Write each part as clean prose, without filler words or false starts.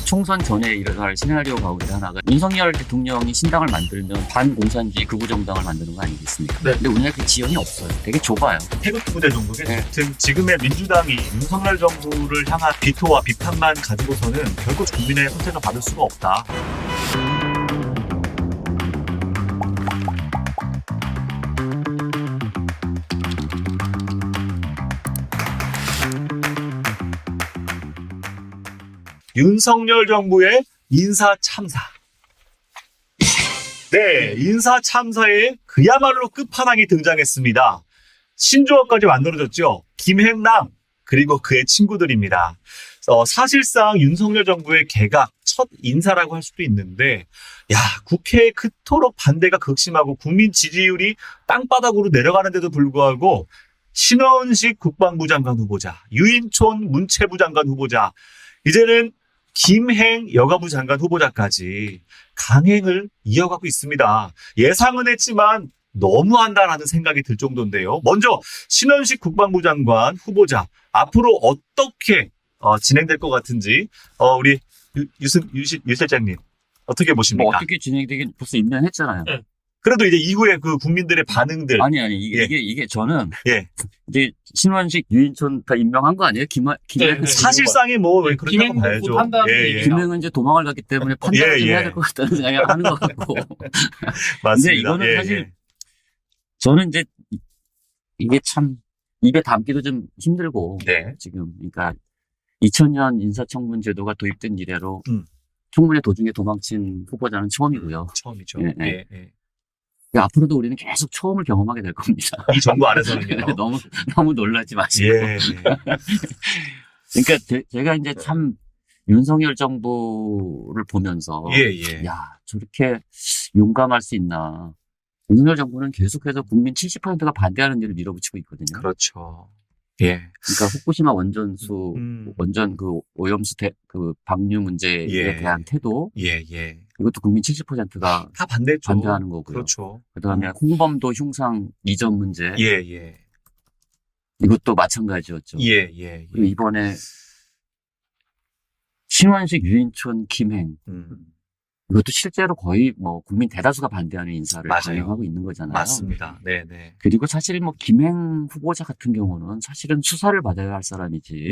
총선 전에 일어날 시나리오 가운데 하나가 윤석열 대통령이 신당을 만들면 반공산주의 극우정당을 만드는 거 아니겠습니까? 네. 근데 우리나라 그 지형이 없어요. 되게 좁아요. 태극 부대 정도겠죠. 네. 즉 지금의 민주당이 윤석열 정부를 향한 비토와 비판만 가지고서는 결국 국민의 선택을 받을 수가 없다. 윤석열 정부의 인사 참사. 네, 인사 참사에 그야말로 끝판왕이 등장했습니다. 신조어까지 만들어졌죠. 김행남 그리고 그의 친구들입니다. 사실상 윤석열 정부의 개각 첫 인사라고 할 수도 있는데, 국회에 그토록 반대가 극심하고 국민 지지율이 땅바닥으로 내려가는데도 불구하고 신원식 국방부 장관 후보자, 유인촌 문체부 장관 후보자, 이제는 김행 여가부 장관 후보자까지 강행을 이어가고 있습니다. 예상은 했지만 너무한다라는 생각이 들 정도인데요. 먼저 신원식 국방부 장관 후보자 앞으로 어떻게 진행될 것 같은지 우리 유 실장님 어떻게 보십니까? 뭐 어떻게 진행되긴 벌써 임명했잖아요. 네. 그래도 이제 이후에 그 국민들의 반응들. 아니 이게 저는 예. 이제 신원식 유인촌 다 임명한 거 아니에요? 네, 사실상에 뭐 그렇다고 봐야죠. 김행은 이제 도망을 갔기 때문에 판단을 좀 해야 될 것 같다는 생각을 하는 것 같고. 맞습니다. 근데 이거는 사실 저는 이제 이게 참 입에 담기도 좀 힘들고 지금 그러니까 2000년 인사청문 제도가 도입된 이래로 청문회 도중에 도망친 후보자는 처음이고요. 처음이죠. 예. 앞으로도 우리는 계속 처음을 경험하게 될 겁니다. 이 정부 안에서는요. 너무 놀라지 마시고. 그러니까 제가 이제 참 윤석열 정부를 보면서 저렇게 용감할 수 있나. 윤석열 정부는 계속해서 국민 70%가 반대하는 일을 밀어붙이고 있거든요. 그렇죠. 그러니까 후쿠시마 원전수 원전 그 오염수 그 방류 문제에 대한 태도. 이것도 국민 70%가 다 반대죠. 반대하는 거고요. 그렇죠. 그다음에 홍범도 흉상 이전 문제. 이것도 마찬가지였죠. 그리고 이번에 신원식, 유인촌, 김행. 이것도 실제로 거의 뭐 국민 대다수가 반대하는 인사를 강행하고 있는 거잖아요. 맞습니다. 그리고 사실 뭐 김행 후보자 같은 경우는 사실은 수사를 받아야 할 사람이지.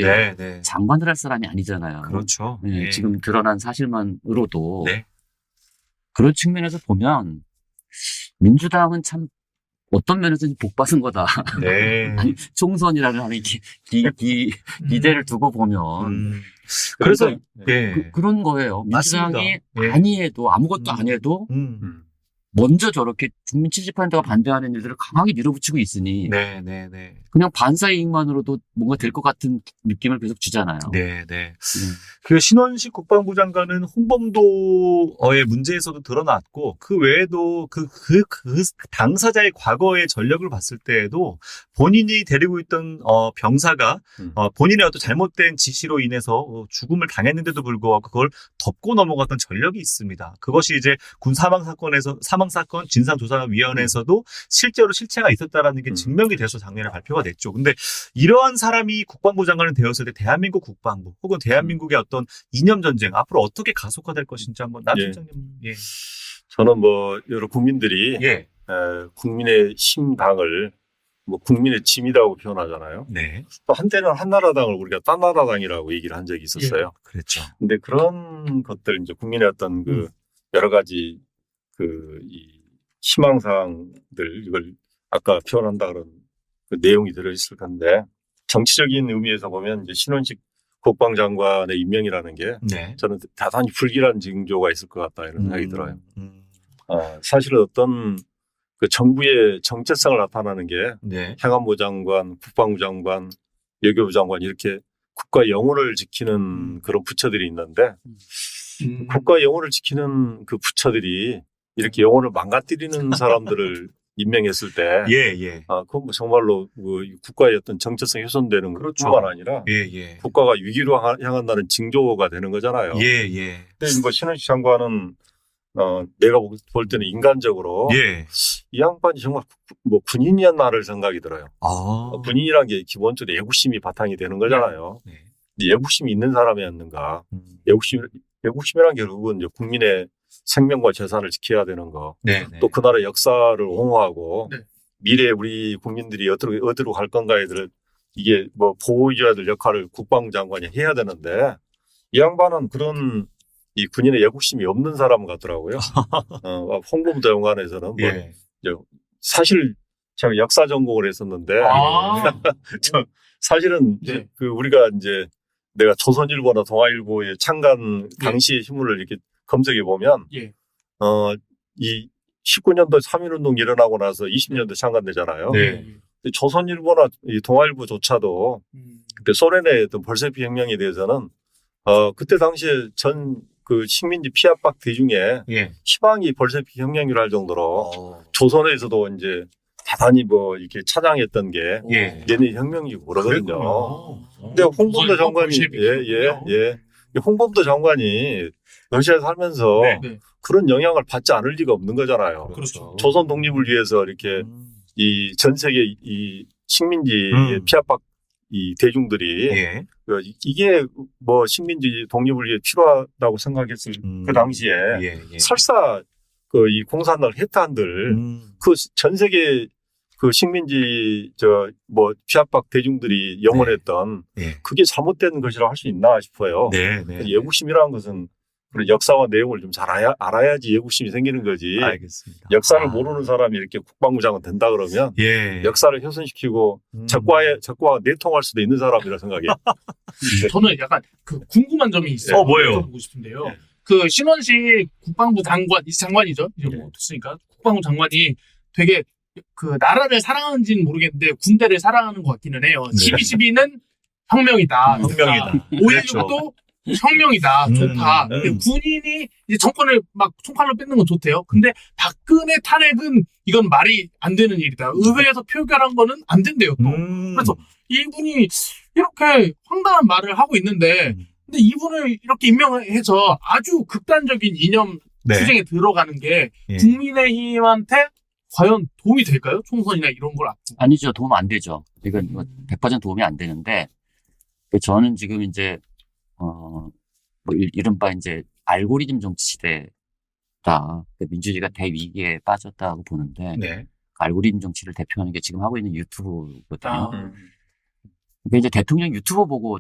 장관을 할 사람이 아니잖아요. 그렇죠. 지금 드러난 사실만으로도. 그런 측면에서 보면 민주당은 참 어떤 면에서 복 받은 거다. 아니, 총선이라는 하는 기대를 두고 보면. 그래서 그런 거예요. 민주당이 많이 해도 아무것도 안 해도 먼저 저렇게 국민 70%가 반대하는 일들을 강하게 밀어붙이고 있으니 그냥 반사 이익만으로도 뭔가 될 것 같은 느낌을 계속 주잖아요. 그 신원식 국방부 장관은 홍범도의 문제에서도 드러났고 그 외에도 그 당사자의 과거의 전력을 봤을 때에도 본인이 데리고 있던 병사가 본인의 어떤 잘못된 지시로 인해서 죽음을 당했는데도 불구하고 그걸 덮고 넘어갔던 전력이 있습니다. 그것이 이제 군 사망사건 진상조사위원회에서도 실제로 실체가 있었다라는 게 증명이 돼서 작년에 발표가 됐죠. 근데 이러한 사람이 국방부 장관이 되었을 때 대한민국 국방부 혹은 대한민국의 어떤 이념 전쟁 앞으로 어떻게 가속화될 것인지 한번 남 실장님. 저는 뭐 여러 국민들이 국민의 힘당을 뭐 국민의 짐이라고 표현하잖아요. 또 한때는 한나라당을 우리가 딴나라당이라고 얘기를 한 적이 있었어요. 그랬죠. 근데 그런 것들 이제 국민의 어떤 그 여러 가지 이 희망사항들 이걸 아까 표현한다 그런 그 내용이 들어있을 건데 정치적인 의미에서 보면 이제 신원식 국방장관의 임명이라는 게 저는 대단히 불길한 징조가 있을 것 같다 이런 생각이 들어요. 사실은 어떤 그 정부의 정체성을 나타나는 게 행안부 장관, 국방부 장관, 외교부 장관 이렇게 국가 영혼을 지키는 그런 부처들이 있는데 국가 영혼을 지키는 그 부처들이 이렇게 영혼을 망가뜨리는 사람들을 임명했을 때, 그건 정말로 국가의 어떤 정체성이 훼손되는 것뿐만 아니라 국가가 위기로 향한다는 징조가 되는 거잖아요. 근데 뭐 신원식 장관은 내가 볼 때는 인간적으로 이 양반이 정말 뭐 군인이었나를 생각이 들어요. 군인이란 게 기본적으로 애국심이 바탕이 되는 거잖아요. 애국심이 있는 사람이었는가? 애국심이란 결국은 이제 국민의 생명과 재산을 지켜야 되는 거. 네. 또 그 나라의 역사를 옹호하고 네. 미래에 우리 국민들이 어디로 갈 건가에 대해 이게 뭐 보호해줘야 될 역할을 국방부 장관이 해야 되는데 이 양반은 그런 이 군인의 애국심이 없는 사람 같더라고요. 홍범도 장관에서는 뭐 예. 사실 제가 역사 전공을 했었는데 사실은 네. 그 우리가 이제 내가 조선일보나 동아일보의 창간 당시의 신문을 이렇게 검색해 보면 예. 이 19년도 3.1운동 일어나고 나서 20년도 창간되잖아요. 네. 조선일보나 이 동아일보조차도 그때 소련의 어떤 볼셰비키 혁명에 대해서는 그때 당시에 전 그 식민지 피압박 대중에 예. 희망이 볼셰비키 혁명이라 할 정도로 조선에서도 이제 다단히 뭐 이렇게 차장했던 게 예. 얘네 혁명이고 그러거든요. 그랬구나. 근데 홍범도 장관이 볼셰비키군요. 홍범도 장관이 러시아에 살면서 네. 그런 영향을 받지 않을 리가 없는 거잖아요. 그렇죠. 조선 독립을 위해서 이렇게 이 전 세계 이 식민지 피압박 이 대중들이 예. 이게 뭐 식민지 독립을 위해 필요하다고 생각했을 그 당시에 예. 설사 그 이 공산당 해탄들 그 전 세계 그 식민지 뭐 피압박 대중들이 영원했던 예. 그게 잘못된 것이라 할 수 있나 싶어요. 네. 애국심이라는 것은 그런 역사와 내용을 좀 잘 알아야지 애국심이 생기는 거지. 알겠습니다. 역사를 모르는 사람이 이렇게 국방부 장관 된다 그러면 예. 역사를 훼손시키고 적과 내통할 수도 있는 사람이라 생각해요. 저는 약간 그 궁금한 점이 있어요. 뭐예요? 보고 싶은데요. 네. 그 신원식 국방부 장관, 이 장관이죠? 이제 뭐 됐으니까 국방부 장관이 되게 그 나라를 사랑하는지는 모르겠는데 군대를 사랑하는 것 같기는 해요. 12.12는 혁명이다. 혁명이다. 5.16도 혁명이다. 좋다. 근데 음. 군인이 이제 정권을 막 총칼로 뺏는 건 좋대요. 근데 박근혜 탄핵은 이건 말이 안 되는 일이다. 의회에서 표결한 거는 안 된대요. 또. 그래서 이분이 이렇게 황당한 말을 하고 있는데 근데 이분을 이렇게 임명해서 아주 극단적인 이념 투쟁에 들어가는 게 예. 국민의힘한테 과연 도움이 될까요? 총선이나 이런 걸 앞두고. 아니죠. 도움 안 되죠. 이건 뭐 100% 도움이 안 되는데, 저는 지금 이제, 뭐 이른바 이제 알고리즘 정치 시대다. 민주주의가 대위기에 빠졌다고 보는데, 네. 그 알고리즘 정치를 대표하는 게 지금 하고 있는 유튜브거든요. 아. 그러니까 이제 대통령 유튜브 보고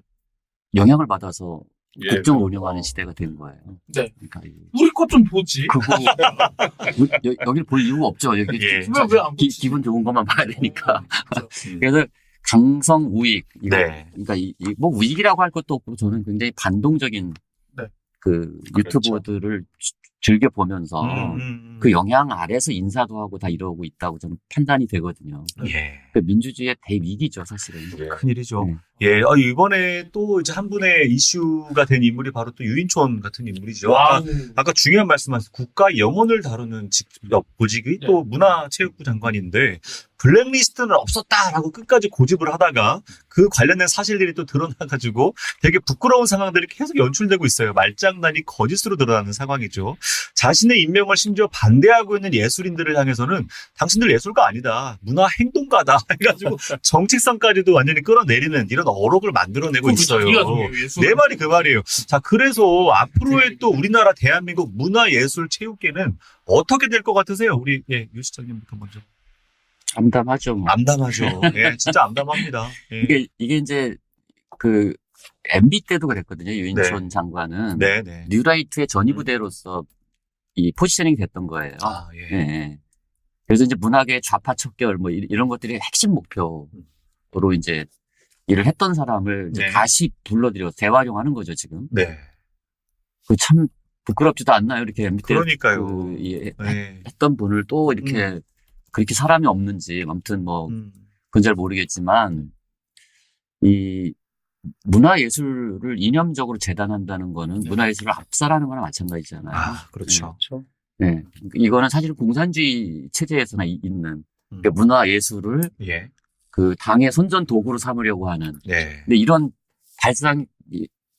영향을 받아서 예, 국정을 운영하는 시대가 된 거예요. 네. 그러니까 우리 것 좀 보지. 그거 여기를 볼 이유가 없죠. 여기 예. 왜안 보지? 기분 좋은 것만 봐야 되니까. 그렇죠. 그래서 강성 우익. 네. 그러니까 뭐 우익이라고 할 것도 없고 저는 굉장히 반동적인 네. 그 그렇죠. 유튜버들을 즐겨 보면서 그 영향 아래서 인사도 하고 다 이러고 있다고 저는 판단이 되거든요. 예. 그 민주주의의 대위기죠, 사실은. 큰일이죠. 네. 예. 이번에 또 이제 한 분의 이슈가 된 인물이 바로 또 유인촌 같은 인물이죠. 와우. 아까 중요한 말씀하신 국가 영혼을 다루는 직업 보직이 또 문화체육부 장관인데 블랙리스트는 없었다라고 끝까지 고집을 하다가 그 관련된 사실들이 또 드러나가지고 되게 부끄러운 상황들이 계속 연출되고 있어요. 말장난이 거짓으로 드러나는 상황이죠. 자신의 임명을 심지어 반대하고 있는 예술인들을 향해서는 당신들 예술가 아니다. 문화행동가다. 해가지고 정체성까지도 완전히 끌어내리는 이런 어록을 만들어내고 있어요. 내 말이 그 말이에요. 자, 그래서 앞으로의 또 우리나라 대한민국 문화예술체육계는 어떻게 될 것 같으세요? 우리 유 시장님부터 먼저. 암담하죠. 뭐. 암담하죠. 예, 진짜 암담합니다. 예. 이게 이제 그 MB 때도 그랬거든요. 유인촌 장관은 네. 뉴라이트의 전위부대로서 이 포지셔닝이 됐던 거예요. 아, 예. 예. 그래서 이제 문학의 좌파 척결 뭐 이런 것들이 핵심 목표로 이제 일을 했던 사람을 이제 네. 다시 불러들여 재활용하는 거죠 지금. 네. 그 참 부끄럽지도 않나요? 이렇게 MB 때 그러니까요. 네. 했던 분을 또 이렇게 그렇게 사람이 없는지 아무튼 뭐 그건 잘 모르겠지만 이 문화예술을 이념적으로 재단한다는 거는 문화예술을 압살하는 거나 마찬가지잖아요. 아, 그렇죠. 네. 이거는 사실 공산주의 체제에서나 있는 그러니까 문화예술을 예. 그 당의 선전 도구로 삼으려고 하는. 네. 근데 이런 발상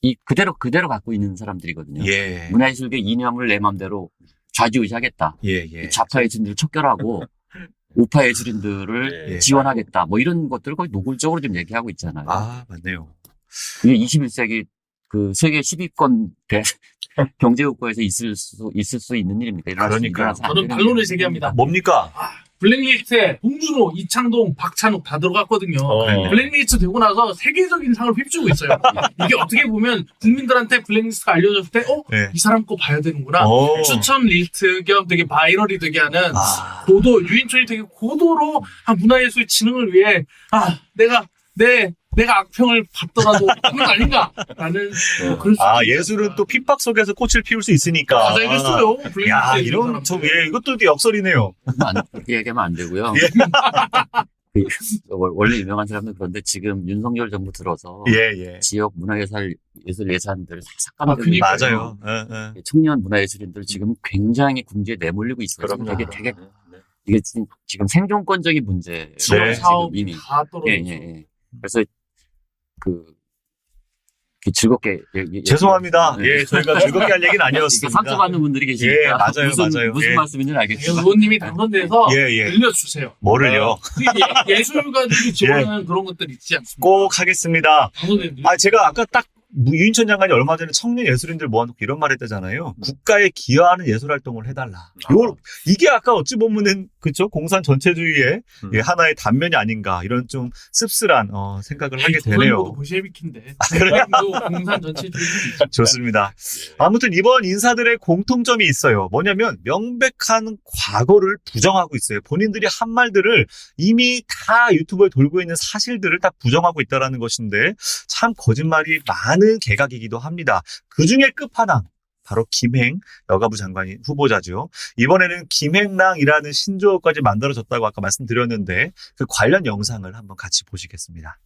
이 그대로 갖고 있는 사람들이거든요. 예. 문화예술계 이념을 내 마음대로 좌지우지하겠다. 예. 좌파 예술인들을 척결하고 우파 예술인들을 예. 지원하겠다. 뭐 이런 것들을 거의 노골적으로 좀 얘기하고 있잖아요. 아, 맞네요. 이게 21세기 그 세계 10위권 경제국가에서 있을 수 있는 일입니까? 그러니까요. 저는 반론을 제기합니다. 뭡니까? 블랙리스트에 봉준호, 이창동, 박찬욱 다 들어갔거든요. 블랙리스트 되고 나서 세계적인 상을 휩주고 있어요. 이게 어떻게 보면 국민들한테 블랙리스트가 알려졌을 때, 네. 이 사람 거 봐야 되는구나. 오. 추천 리스트 겸 되게 바이럴이 되게 하는 고도, 유인촌이 되게 고도로 문화예술 진흥을 위해, 내가 악평을 받더라도 그건 아닌가라는 그럴 수 있죠. 예술은 또 핍박 속에서 꽃을 피울 수 있으니까. 맞아, 이랬어요. 야, 이런, 이것도 역설이네요. 그렇게 얘기하면 안 되고요. 예. 원래 유명한 사람은 그런데 지금 윤석열 정부 들어서 예. 지역 문화예술 예산들을 삭감하고 맞아요. 청년 문화예술인들 지금 굉장히 궁지에 내몰리고 있어요. 그럼요. 되게 이게 지금 생존권적인 문제. 네. 사업 이미. 다 떨어졌죠. 예. 그래서 즐겁게 죄송합니다. 예. 저희가 즐겁게 할 얘기는 아니었습니다. 상처받는 분들이 계시니까 예, 맞아요. 무슨 예. 말씀인지 알겠지만 의원님이 당선돼서 예. 늘려주세요. 뭐를요? 예술가들이 지원하는 그런 것들 있지 않습니까? 꼭 하겠습니다. 당선된 제가 아까 딱 유인천 장관이 얼마 전에 청년 예술인들 모아놓고 이런 말 했다잖아요. 국가에 기여하는 예술 활동을 해달라. 이게 아까 어찌 보면은 그쵸 공산 전체주의의 하나의 단면이 아닌가 이런 좀 씁쓸한 생각을 하게 되네요. 보시에비킨데. 조선도 공산 전체주의. 좋습니다. 아무튼 이번 인사들의 공통점이 있어요. 뭐냐면 명백한 과거를 부정하고 있어요. 본인들이 한 말들을 이미 다 유튜브에 돌고 있는 사실들을 다 부정하고 있다는 것인데 참 거짓말이 많은 개각이기도 합니다. 그중에 끝판왕 바로 김행 여가부 장관이 후보자죠. 이번에는 김행랑이라는 신조어까지 만들어졌다고 아까 말씀드렸는데 그 관련 영상을 한번 같이 보시겠습니다.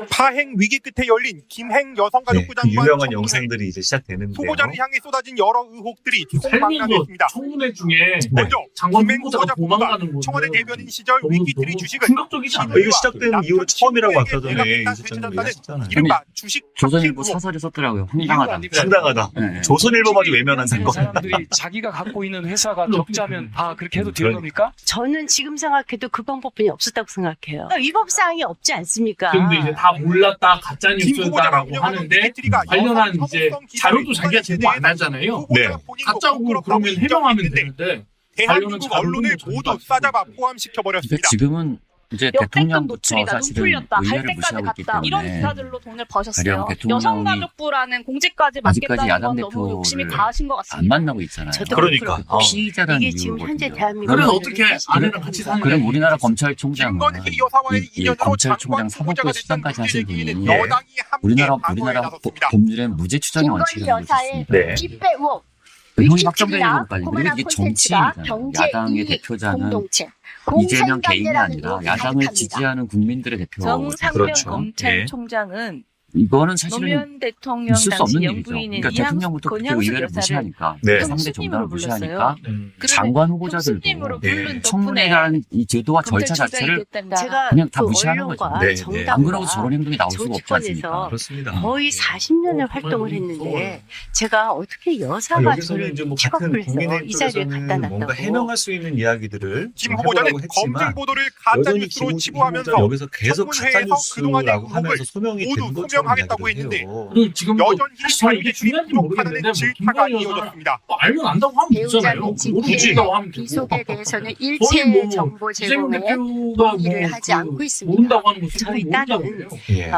파행 위기 끝에 열린 김행 여성가족부 그 장관 유명한 청문회. 영상들이 이제 시작되는데요. 후보자를 향해 쏟아진 여러 의혹들이 살면서 총망라됐습니다. 청문회 중에 먼저 장관 김행 후보자가 후보자 도망가는 거 청와대 대변인 시절 위키트리 주식을 충격적이지 않아요? 이거 시작된 이후로 처음이라고 아까 전에 남편 있었잖아요. 친구에게 했잖아요. 이른바 주식 조선일보 탑승 의혹. 사설에 썼더라고요. 황당하다. 상당하다. 네. 조선일보마저 외면한 그 사건. 사람들이 자기가 갖고 있는 회사가 적자면 다 그렇게 해도 되는 겁니까? 저는 지금 생각해도 그 방법뿐이 없었다고 생각해요. 위법사항이 없지 않습니까? 근데 이제 다 몰랐다 가짜 김 후보자가 뉴스다라고 운영하는 하는데 위키트리가 관련한 여성 이제 성범죄 자료도 자기가 기사를 제보 안 하잖아요. 후보자 네. 본인도 가짜고 거꾸로 그러면 해명하면 인정했는데 되는데 대한민국 자료는 언론을 자료도 모두 자기가 싸잡아 근데 포함시켜버렸습니다. 지금은 이제 역대급 대통령부터 노출이다, 눈 사실은 풀렸다, 갈 의회를 때까지 무시하고 있기 갔다 이런 때문에 기사들로 돈을 가령 버셨어요. 대통령이 여성가족부라는 공직까지 아직까지 맡겠다는 야당 건 너무 욕심이 대표를 과하신 것 안 같습니다. 만나고 있잖아요. 저도 그러니까. 피의자라는 이게 지금 현재 이유거든요. 대한민국 그래서 그럼 어떻게 아내랑 같이 사는 그럼 거야? 우리나라 검찰총장은 김건희 여사와의 이 인연으로 검찰총장 장관 사법부 후보자가 됐던 수장까지 하신 문제제기에는 분이 여당이 함께 우리나라 방어에 나섰습니다. 법률엔 무죄 추정의 김건희 원칙이라는 것이 여사의 있습니다. 네. 뒷배 의혹, 형이 확정되는 위키트리나 것까지. 그리고 코로나 이게 콘텐츠가 정치인이잖아요. 경제 야당의 이익 대표자는 공동체, 이재명 개인이 공생관계라는 아니라 의혹이 야당을 가득합니다. 지지하는 국민들의 대표. 정상면 그렇죠. 검찰총장은 이거는 사실은 노무현 대통령 있을 수 당시 없는 일이죠. 영부인인 그러니까 대통령부터 그렇게 권양숙 의회를 여사를 무시하니까 네. 상대 정당을 형수님으로 무시하니까 네. 장관 후보자들도 형수님으로 예. 부른 덕분에 청문회라는 이 제도와 절차 검찰총장이 자체를 됐단다. 제가 그냥 다 그 무시하는 언론과 거죠. 네, 정당과 안 그러고 저런 행동이 나올 수가 없지 정치권에서 않습니까? 그렇습니다. 거의 40년을 활동을 했는데 제가 어떻게 여사가 여기서는 저를 이제 뭐 같은 픽업을 해서 국민의힘 이 자리에 쪽에서는 갖다 뭔가 놨다고. 해명할 수 있는 이야기들을 김 좀 후보자는 해보라고 했지만 검증 보도를 가짜 여전히 뉴스로 김 치부하면서 후보자 여기서 계속 청문회에서 가짜 그동안의 뉴스라고 의혹을 하면서 소명이 모두 된 것처럼 소명하겠다고 이야기를 했는데 해요. 그리고 지금도 여전히 사실 저는 이게 자유의 중요한지 욕하는 모르겠는데 뭐 질타가 김건희 여사 이어졌습니다. 알면 안다고 하면 되잖아요. 배우자는 모르고 있다고 하면 되고. 비속에 대해서는 거의 일체 뭐 정보 이재명 제공에 대표가 동의를 하지 않고 있습니다. 모른다고 하는 거 저희 모른다고 딸은 해요. 예.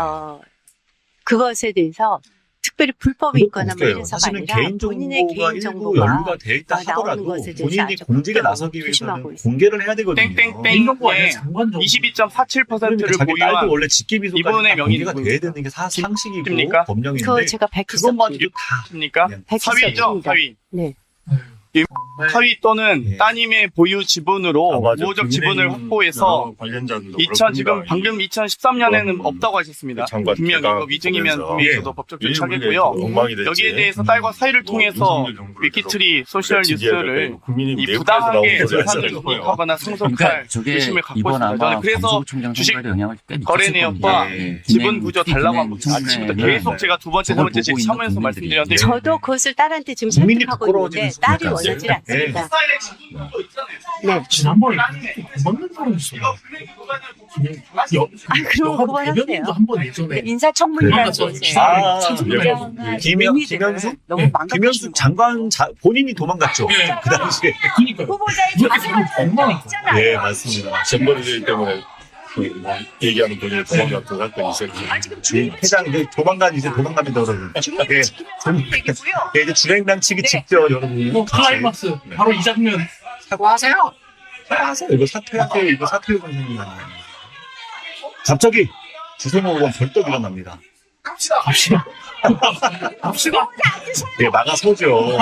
그것에 대해서 특별히 불법이 있거나 뭐 이래서가 사실은 아니라 본인의 개인정보가 개인 일부 정보가 연루가 돼 있다 나오는 하더라도 것에 대해서 본인이 아주 공직에 극도로 나서기 위해서는 조심하고 있습니다. 공개를 해야 되거든요. 땡땡땡. 개인정보 아니야 네. 장관 정보. 22.47%를 그러니까 자기 딸도 보유한 원래 직계비속까지 이분의 공개가 명의는 돼야 되는 게 상식이고 입니까? 법령인데 그거 제가 그것마저도 다 입니까? 그냥 사위죠, 사위. 네. 사위 또는 예. 따님의 보유 지분으로 맞아. 우호적 지분을 국민의힘 확보해서 여러 관련자들도 지금 방금 2013년에는 그런 없다고 하셨습니다. 장관 분명히 이거 개각 위증이면 보면서 분명히 예. 저도 법적 왜 조치하겠고요. 우리가 엉망이 됐지? 여기에 대해서 딸과 사이를 통해서 윤석열 정부를 위키트리 소셜 지지해야 뉴스를 되고 국민의힘 이 내부에서 나온 부당하게 거지 재산을 않습니까? 이익하거나 승속할 그러니까 저게 의심을 갖고 이번 있습니다. 아마 저는 그래서 강서구청장 주식 선거에 영향을 꽤 미쳤을 거래 내역과 겁니다. 예. 지분 구조 달라고 한 겁니다. 청문회는 아침부터 계속 제가 두 번째, 세 그걸 번째 제 보고 있는 참여해서 국민들이 말씀드렸는데 저도 그것을 딸한테 지금 국민이 설득하고 부끄러워지는 있는데 딸이 순간. 원하지 예. 않습니다. 스타일의 지분도 있잖아요. 네. 지난번에 먹는 사람 있어요. 이거 금액이 보면은 그럼 영화도 그만하세요. 대변인도 한 번 예전에 인사청문이라는 그래서 곳에 기사를 아, 유명한 김현숙? 의미들을 너무 네. 망각하시는 김현숙 장관 본인이 도망갔죠. 네. 그 당시에. 그러니까요. 후보자의 이렇게 자세가 보면 엉망이 있잖아요. 예, 맞습니다. 잼버리들 때문에 뭐 얘기하는 분이 도망갔던 사건이 있었죠. 지금 이 주행 회장 이제 도망갑니다, 여러분. 중립을 예. 지키면서 얘기고요. 예, 이제 주행랑 치기 네. 직전, 여러분. 뭐 클라이막스 바로 이 장면 사과하세요. 이거 사퇴하세요. 이거 사퇴 선생님 아니에요. 갑자기 주성호 의원 벌떡 일어납니다. 갑시다. 예, 막아서죠.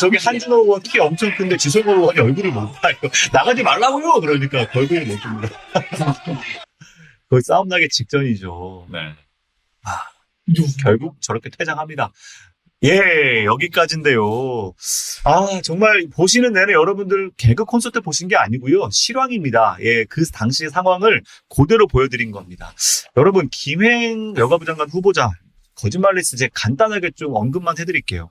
저기 한준호 의원 키 엄청 큰데 주성호 의원이 얼굴을 못 봐요. 나가지 말라고요. 그러니까 얼굴을 못 줍니다. 거의 싸움 나기 직전이죠. 네. 결국 저렇게 퇴장합니다. 예, 여기까지인데요. 아, 정말 보시는 내내 여러분들 개그 콘서트 보신 게 아니고요. 실황입니다. 예, 그 당시의 상황을 그대로 보여드린 겁니다. 여러분, 김행 여가부 장관 후보자, 거짓말 리스트 제 간단하게 좀 언급만 해드릴게요.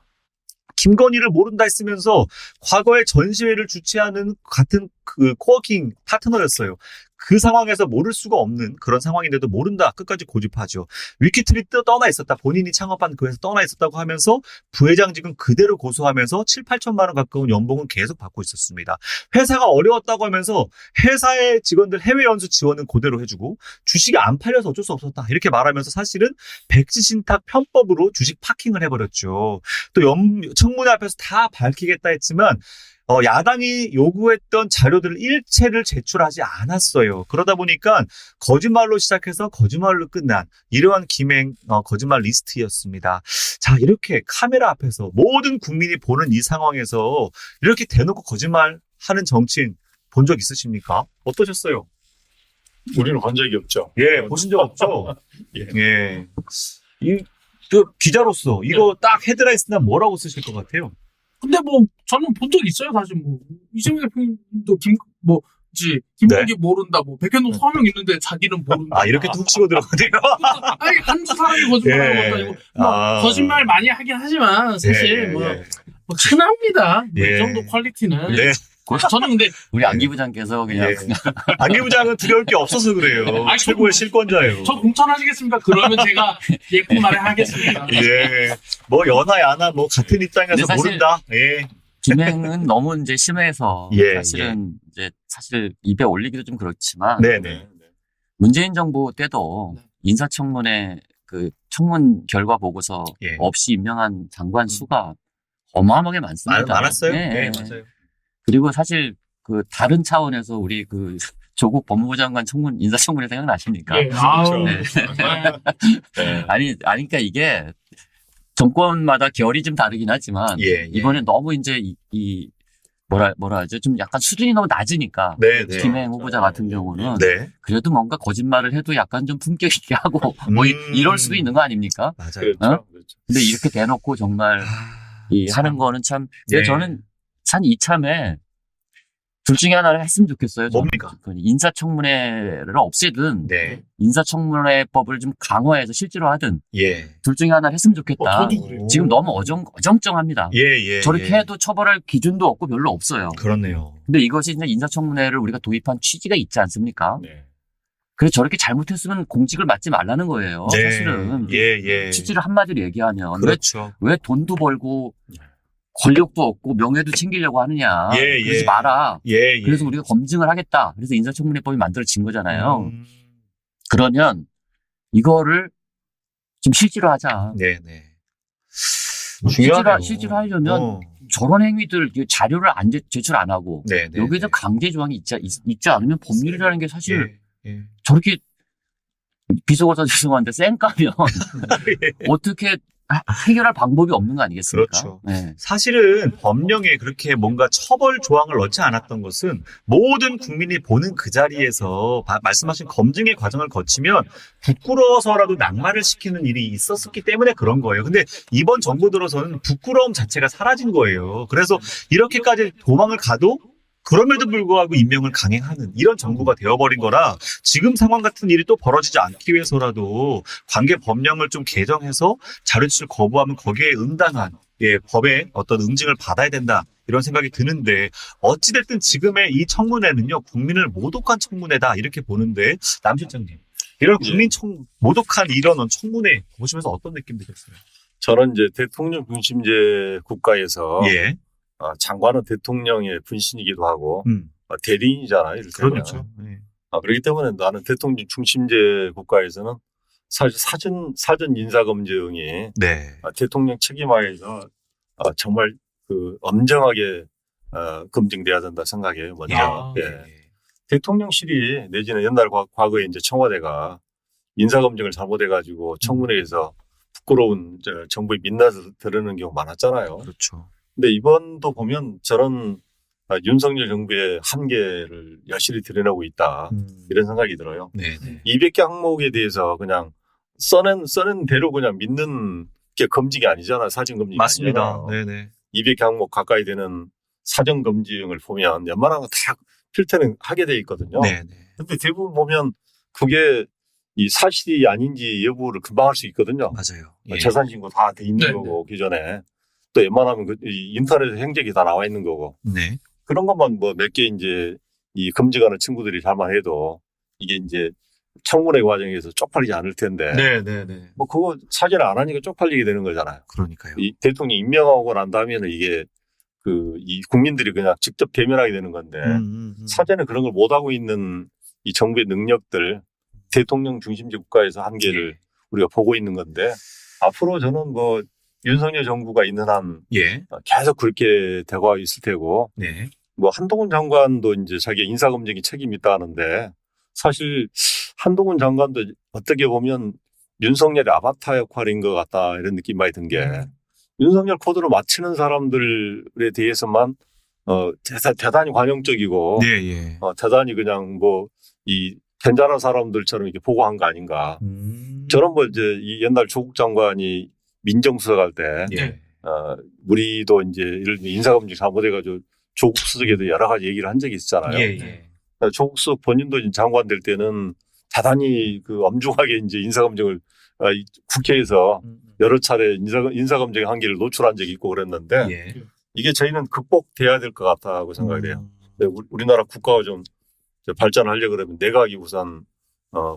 김건희를 모른다 했으면서 과거에 전시회를 주최하는 같은 그 코워킹 파트너였어요. 그 상황에서 모를 수가 없는 그런 상황인데도 모른다 끝까지 고집하죠. 위키트리 떠나 있었다. 본인이 창업한 그 회사 떠나 있었다고 하면서 부회장직은 그대로 고소하면서 7, 8천만 원 가까운 연봉은 계속 받고 있었습니다. 회사가 어려웠다고 하면서 회사의 직원들 해외 연수 지원은 그대로 해주고 주식이 안 팔려서 어쩔 수 없었다. 이렇게 말하면서 사실은 백지신탁 편법으로 주식 파킹을 해버렸죠. 또 청문회 앞에서 다 밝히겠다 했지만 야당이 요구했던 자료들을 일체를 제출하지 않았어요. 그러다 보니까 거짓말로 시작해서 거짓말로 끝난 이러한 김행 거짓말 리스트였습니다. 자, 이렇게 카메라 앞에서 모든 국민이 보는 이 상황에서 이렇게 대놓고 거짓말하는 정치인 본 적 있으십니까? 어떠셨어요? 우리는 본 적이 없죠. 예, 보신 적 없죠? 예. 예. 그 기자로서 이거 딱 헤드라인 쓰면 뭐라고 쓰실 것 같아요? 근데 뭐 저는 본 적 있어요. 사실 뭐 이재명 대표님도 김건희 모른다, 뭐 백현동 서명 있는데 자기는 모른다. 아, 이렇게 툭 치고 들어가네요. 아니 한두 사람이 거짓말하는 것도 아니고 뭐 거짓말 많이 하긴 하지만 사실 뭐 흔합니다. 뭐 예. 이 정도 퀄리티는. 네. 저는 근데 우리 안기 부장께서 그냥 예. 안기 부장은 두려울 게 없어서 그래요. 아니, 최고의 실권자예요. 저 공천하시겠습니까? 그러면 제가 예쁜 말을 하겠습니다. 예. 뭐 연하 야나 뭐 같은 입장에서 근데 사실 모른다. 예. 김행은 너무 이제 심해서 예, 사실은 이제 사실 입에 올리기도 좀 그렇지만 네네. 문재인 정부 때도 인사청문회 그 청문 결과 보고서 예. 없이 임명한 장관 수가 어마어마하게 많습니다. 많았어요? 네. 네, 맞아요. 그리고 사실 그 다른 차원에서 우리 그 조국 법무부 장관 청문 인사청문회 생각나십니까? 예. 아우. 네. 네. 아니 그러니까 이게 정권마다 결이 좀 다르긴 하지만 예, 예. 이번에 너무 이제 이 뭐라 하죠? 좀 약간 수준이 너무 낮으니까 네, 네. 김행 후보자 같은 경우는 네. 그래도 뭔가 거짓말을 해도 약간 좀 품격 있게 하고 뭐 이럴 수도 있는 거 아닙니까? 맞아요. 그렇죠. 그렇죠. 근데 이렇게 대놓고 정말 하는 거는 참 예. 저는 산 이참에 둘 중에 하나를 했으면 좋겠어요. 저는. 뭡니까? 인사청문회를 없애든 네. 인사청문회법을 좀 강화해서 실제로 하든 예. 둘 중에 하나를 했으면 좋겠다. 저도 그래요. 지금 너무 어정쩡합니다. 예. 저렇게 해도 처벌할 기준도 없고 별로 없어요. 그렇네요. 근데 이것이 이제 인사청문회를 우리가 도입한 취지가 있지 않습니까? 네. 그래서 저렇게 잘못했으면 공직을 맡지 말라는 거예요. 네. 사실은 예. 취지를 한마디로 얘기하면 그렇죠. 왜 돈도 벌고 권력도 얻고 명예도 챙기려고 하느냐. 예. 그러지 마라. 예. 그래서 우리가 검증을 하겠다. 그래서 인사청문회법이 만들어진 거잖아요. 음. 그러면 이거를 좀 실제로 하자. 네. 중요하네요. 실제로 하려면 저런 행위들 자료를 제출 안 하고 네. 여기에서 강제 조항이 있지 않으면 법률이라는 게 사실 예. 저렇게 비속어서 죄송한데 쌩까면 어떻게 해결할 방법이 없는 거 아니겠습니까? 그렇죠. 네. 사실은 법령에 그렇게 뭔가 처벌 조항을 넣지 않았던 것은 모든 국민이 보는 그 자리에서 말씀하신 검증의 과정을 거치면 부끄러워서라도 낙마를 시키는 일이 있었기 때문에 그런 거예요. 근데 이번 정부 들어서는 부끄러움 자체가 사라진 거예요. 그래서 이렇게까지 도망을 가도 그럼에도 불구하고 임명을 강행하는 이런 정부가 되어버린 거라 지금 상황 같은 일이 또 벌어지지 않기 위해서라도 관계 법령을 좀 개정해서 자료 제출 거부하면 거기에 응당한 법의 어떤 응징을 받아야 된다. 이런 생각이 드는데 어찌됐든 지금의 이 청문회는요 국민을 모독한 청문회다 이렇게 보는데 남 실장님 이런 국민 모독한 이런 청문회 보시면서 어떤 느낌 드셨어요? 저는 이제 대통령 중심제 국가에서 예. 장관은 대통령의 분신이기도 하고 대리인이잖아요. 이렇게 그렇죠. 보면. 그렇기 때문에 나는 대통령 중심제 국가에서는 사실 사전 인사 검증이 네. 대통령 책임하에서 정말 그 엄정하게 검증돼야 된다 생각해요. 먼저. 예. 대통령실이 내지는 옛날 과거에 이제 청와대가 인사 검증을 잘못해가지고 청문회에서 부끄러운 정부의 민낯을 드러내는 경우 많았잖아요. 그렇죠. 근데 이번도 보면 저런 윤석열 정부의 한계를 여실히 드러내고 있다. 이런 생각이 들어요. 네. 200개 항목에 대해서 그냥 써낸 대로 그냥 믿는 게 검증이 아니잖아. 사전 검증이 맞습니다. 아니잖아요. 네네. 200개 항목 가까이 되는 사전 검증을 보면 웬만한 거 다 필터는 하게 돼 있거든요. 네네. 근데 대부분 보면 그게 이 사실이 아닌지 여부를 금방 할 수 있거든요. 맞아요. 재산 신고 다 돼 있는 네, 거고 기존에 또 웬만하면 이 인터넷 행적이 다 나와 있는 거고 네. 그런 것만 뭐 몇 개 이제 이 검증하는 친구들이 잘만 해도 이게 이제 청문회 과정에서 쪽팔리지 않을 텐데 네네네. 뭐 그거 사전에 안 하니까 쪽팔리게 되는 거잖아요. 그러니까요. 이 대통령 임명하고 난 다음에는 이게 이 국민들이 그냥 직접 대면하게 되는 건데 사전에 그런 걸 못하고 있는 이 정부의 능력들 대통령 중심제 국가에서 한계를 우리가 보고 있는 건데 앞으로 저는 뭐 윤석열 정부가 있는 한 계속 그렇게 되고 있을 테고 네. 뭐 한동훈 장관도 이제 자기 인사검증이 책임이 있다 하는데 사실 한동훈 장관도 어떻게 보면 윤석열의 아바타 역할인 것 같다 이런 느낌 많이 든 게 윤석열 코드로 맞히는 사람들에 대해서만 대단히 관용적이고 대단히 그냥 뭐 이 괜찮은 사람들처럼 이렇게 보고한 거 아닌가. 저는 뭐 이제 이 옛날 조국 장관이 민정수석할 때 우리도 이제 이런 인사검증 잘못해가지고 조국 수석에도 여러 가지 얘기를 한 적이 있잖아요. 조국 수석 본인도 장관 될 때는 대단히 그 엄중하게 이제 인사검증을 국회에서 여러 차례 인사검증의 한계를 노출한 적이 있고 그랬는데 이게 저희는 극복돼야 될 것 같다고 생각을 해요. 우리나라 국가가 좀 발전하려고 그러면 내각이 우선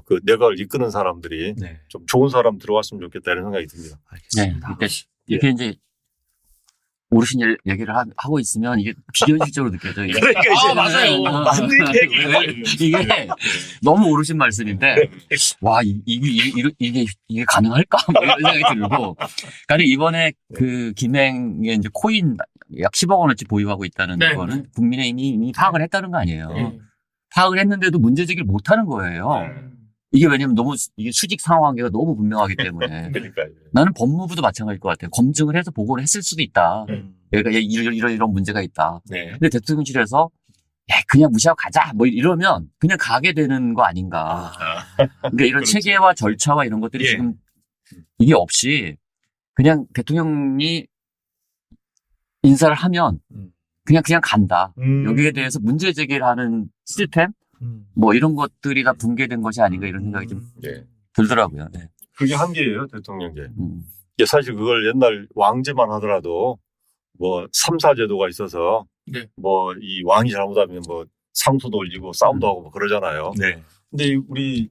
그 내각을 이끄는 사람들이 좀 좋은 사람 들어왔으면 좋겠다 이런 생각이 듭니다. 네. 그러니까 이게 이제 어르신 얘기를 하고 있으면 이게 비현실적으로 느껴져요. 이게. 그러니까 이제 맞아요. 맞는 얘기예요. 이게 너무 어르신 말씀인데, 와, 이게 가능할까? 뭐 이런 생각이 들고. 그러니까 이번에 그 김행에 이제 코인 약 10억 원어치 보유하고 있다는 거는 국민의힘이 이미 파악을 했다는 거 아니에요. 파악을 했는데도 문제 제기를 못 하는 거예요. 이게 왜냐면 너무 이게 수직 상황관계가 너무 분명하기 때문에. 그러니까요. 나는 법무부도 마찬가지일 것 같아요. 검증을 해서 보고를 했을 수도 있다. 그러니까 이런 문제가 있다. 근데 대통령실에서 그냥 무시하고 가자 뭐 이러면 그냥 가게 되는 거 아닌가. 그러니까 이런 체계와 절차와 이런 것들이 지금 이게 없이 그냥 대통령이 인사를 하면 그냥 간다. 여기에 대해서 문제 제기를 하는 시스템 뭐 이런 것들이 다 붕괴된 것이 아닌가 이런 생각이 좀 들더라고요. 네. 그게 한계예요, 대통령제. 이게 사실 그걸 옛날 왕제만 하더라도 뭐 3사 제도가 있어서 뭐 이 왕이 잘못하면 뭐 상소도 올리고 싸움도 하고 뭐 그러잖아요. 근데 우리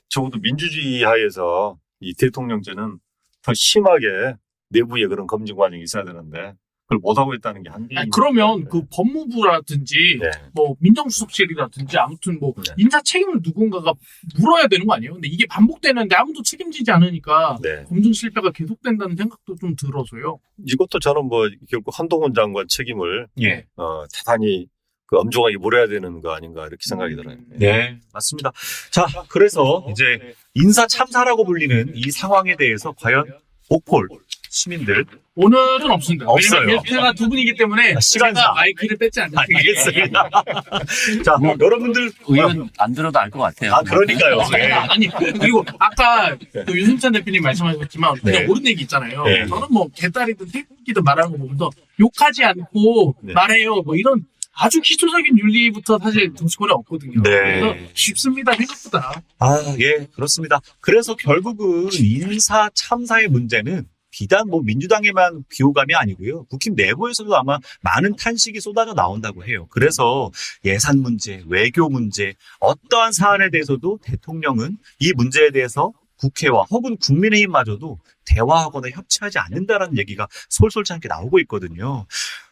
적어도 민주주의 하에서 이 대통령제는 더 심하게 내부에 그런 검증 과정이 있어야 되는데 그걸 못하고 있다는 게 한계입니다. 그러면 그 법무부라든지 뭐 민정수석실이라든지 아무튼 뭐 인사 책임을 누군가가 물어야 되는 거 아니에요? 근데 이게 반복되는데 아무도 책임지지 않으니까 검증 실패가 계속된다는 생각도 좀 들어서요. 이것도 저는 뭐 결국 한동훈 장관 책임을 대단히 그 엄중하게 물어야 되는 거 아닌가 이렇게 생각이 들어요. 네, 맞습니다. 자, 그래서 이제 인사 참사라고 불리는 이 상황에 대해서 과연 옥폴 시민들 오늘은 없습니다. 없어요. 왜냐면 게스트가 두 분이기 때문에 시간상. 제가 마이크를 뺏지 않을게요. 알겠습니다. 자, 여러분들 의견 안 들어도 알 것 같아요. 그러니까요. 아니 그리고 아까 그 유승찬 대표님 말씀하셨지만 그냥 옳은 얘기 있잖아요. 저는 뭐 개딸이든 태극기든 말하는 거 보면서 욕하지 않고 말해요. 뭐 이런 아주 기초적인 윤리부터 사실 정치권에 없거든요. 그래서 쉽습니다 생각보다. 예, 그렇습니다. 그래서 결국은 인사 참사의 문제는 비단 뭐 민주당에만 비호감이 아니고요. 국힘 내부에서도 아마 많은 탄식이 쏟아져 나온다고 해요. 그래서 예산 문제, 외교 문제, 어떠한 사안에 대해서도 대통령은 이 문제에 대해서 국회와 혹은 국민의힘마저도 대화하거나 협치하지 않는다라는 얘기가 솔솔치 않게 나오고 있거든요.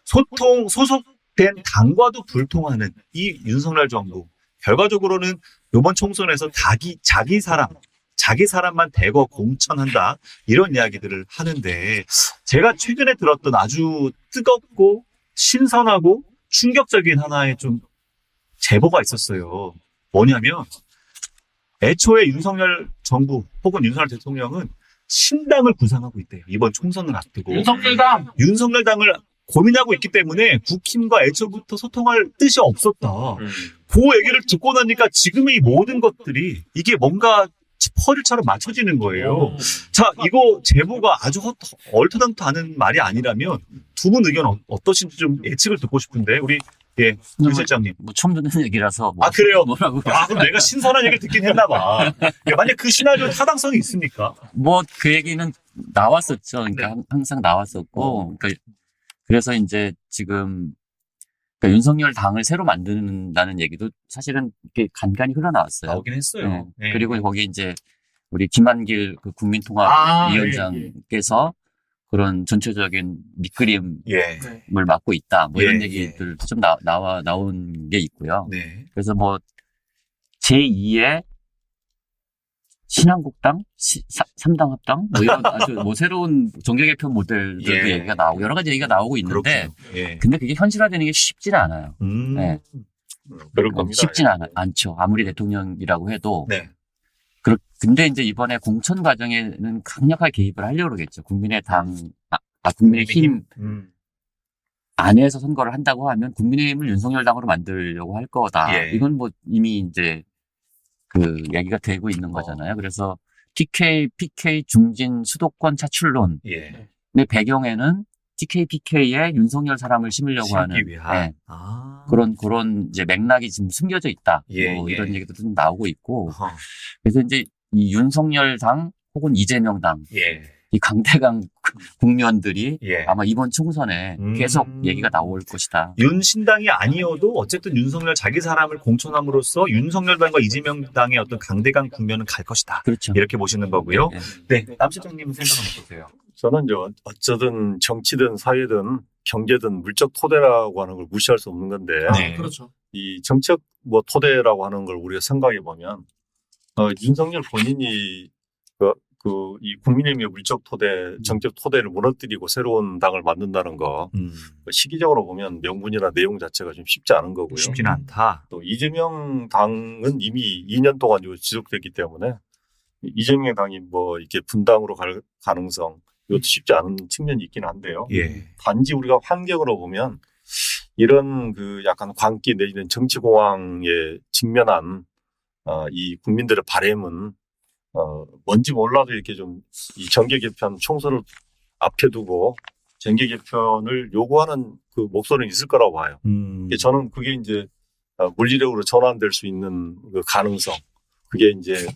소속된 당과도 불통하는 이 윤석열 정부. 결과적으로는 이번 총선에서 자기 사람만 대거 공천한다 이런 이야기들을 하는데 제가 최근에 들었던 아주 뜨겁고 신선하고 충격적인 하나의 좀 제보가 있었어요. 뭐냐면 애초에 윤석열 정부 혹은 윤석열 대통령은 신당을 구상하고 있대요. 이번 총선을 앞두고 윤석열당을 고민하고 있기 때문에 국힘과 애초부터 소통할 뜻이 없었다. 그 얘기를 듣고 나니까 지금의 이 모든 것들이 이게 뭔가 퍼즐처럼 맞춰지는 거예요. 자, 이거 제보가 아주 얼토당토하는 말이 아니라면 두 분 의견 어떠신지 좀 예측을 듣고 싶은데 우리 윤 실장님. 뭐 처음 듣는 얘기라서. 아, 그래요? 뭐라고. 그럼 내가 신선한 얘기를 듣긴 했나 봐. 만약 그 시나리오 타당성이 있습니까? 뭐 그 얘기는 나왔었죠. 그러니까 항상 나왔었고. 그러니까 그래서 이제 지금 그러니까 윤석열 당을 새로 만든다는 얘기도 사실은 이렇게 간간히 흘러나왔어요. 나오긴 했어요. 네. 그리고 거기 이제 우리 김한길 그 국민통합위원장께서 그런 전체적인 밑그림을 맡고 있다. 뭐 이런 얘기들도 좀 나온 게 있고요. 네. 그래서 뭐 제2의 신한국당, 3당 합당, 뭐 이런 아주 뭐 새로운 정계개편 모델들도 얘기가 나오고 여러 가지 얘기가 나오고 있는데, 근데 그게 현실화되는 게 쉽지는 않아요. 네. 그럴 겁니다. 쉽지는 않죠. 아무리 대통령이라고 해도. 네. 근데 이제 이번에 공천 과정에는 강력하게 개입을 하려고 그러겠죠. 국민의힘 안에서 선거를 한다고 하면 국민의힘을 윤석열 당으로 만들려고 할 거다. 이건 뭐 이미 이제 그 얘기가 되고 있는 거잖아요. 그래서 TK, PK 중진 수도권 차출론. 의 배경에는 TK, PK에 윤석열 사람을 심으려고 하는 그런 이제 맥락이 지금 숨겨져 있다. 뭐 이런 얘기도 좀 나오고 있고. 그래서 이제 이 윤석열 당 혹은 이재명 당. 이 강대강 국면들이 아마 이번 총선에 계속 얘기가 나올 것이다. 윤 신당이 아니어도 어쨌든 윤석열 자기 사람을 공천함으로써 윤석열 당과 이재명 당의 어떤 강대강 국면은 갈 것이다. 그렇죠. 이렇게 보시는 거고요. 네, 남 실장님 생각은 어떠세요? 저는 이제 어쩌든 정치든 사회든 경제든 물적 토대라고 하는 걸 무시할 수 없는 건데 그렇죠. 이 정책 뭐 토대라고 하는 걸 우리가 생각해 보면 윤석열 본인이 이 국민의힘의 물적 토대, 정책 토대를 무너뜨리고 새로운 당을 만든다는 거, 시기적으로 보면 명분이나 내용 자체가 좀 쉽지 않은 거고요. 쉽지는 않다. 또 이재명 당은 이미 2년 동안 지속됐기 때문에 이재명 당이 뭐 이렇게 분당으로 갈 가능성, 이것도 쉽지 않은 측면이 있긴 한데요. 단지 우리가 환경으로 보면 이런 그 약간 광기 내지는 정치 공황에 직면한 이 국민들의 바램은 뭔지 몰라도 이렇게 좀 이 정계 개편 총선을 앞에 두고 정계 개편을 요구하는 그 목소리는 있을 거라고 봐요. 저는 그게 이제 물리력으로 전환될 수 있는 그 가능성, 그게 이제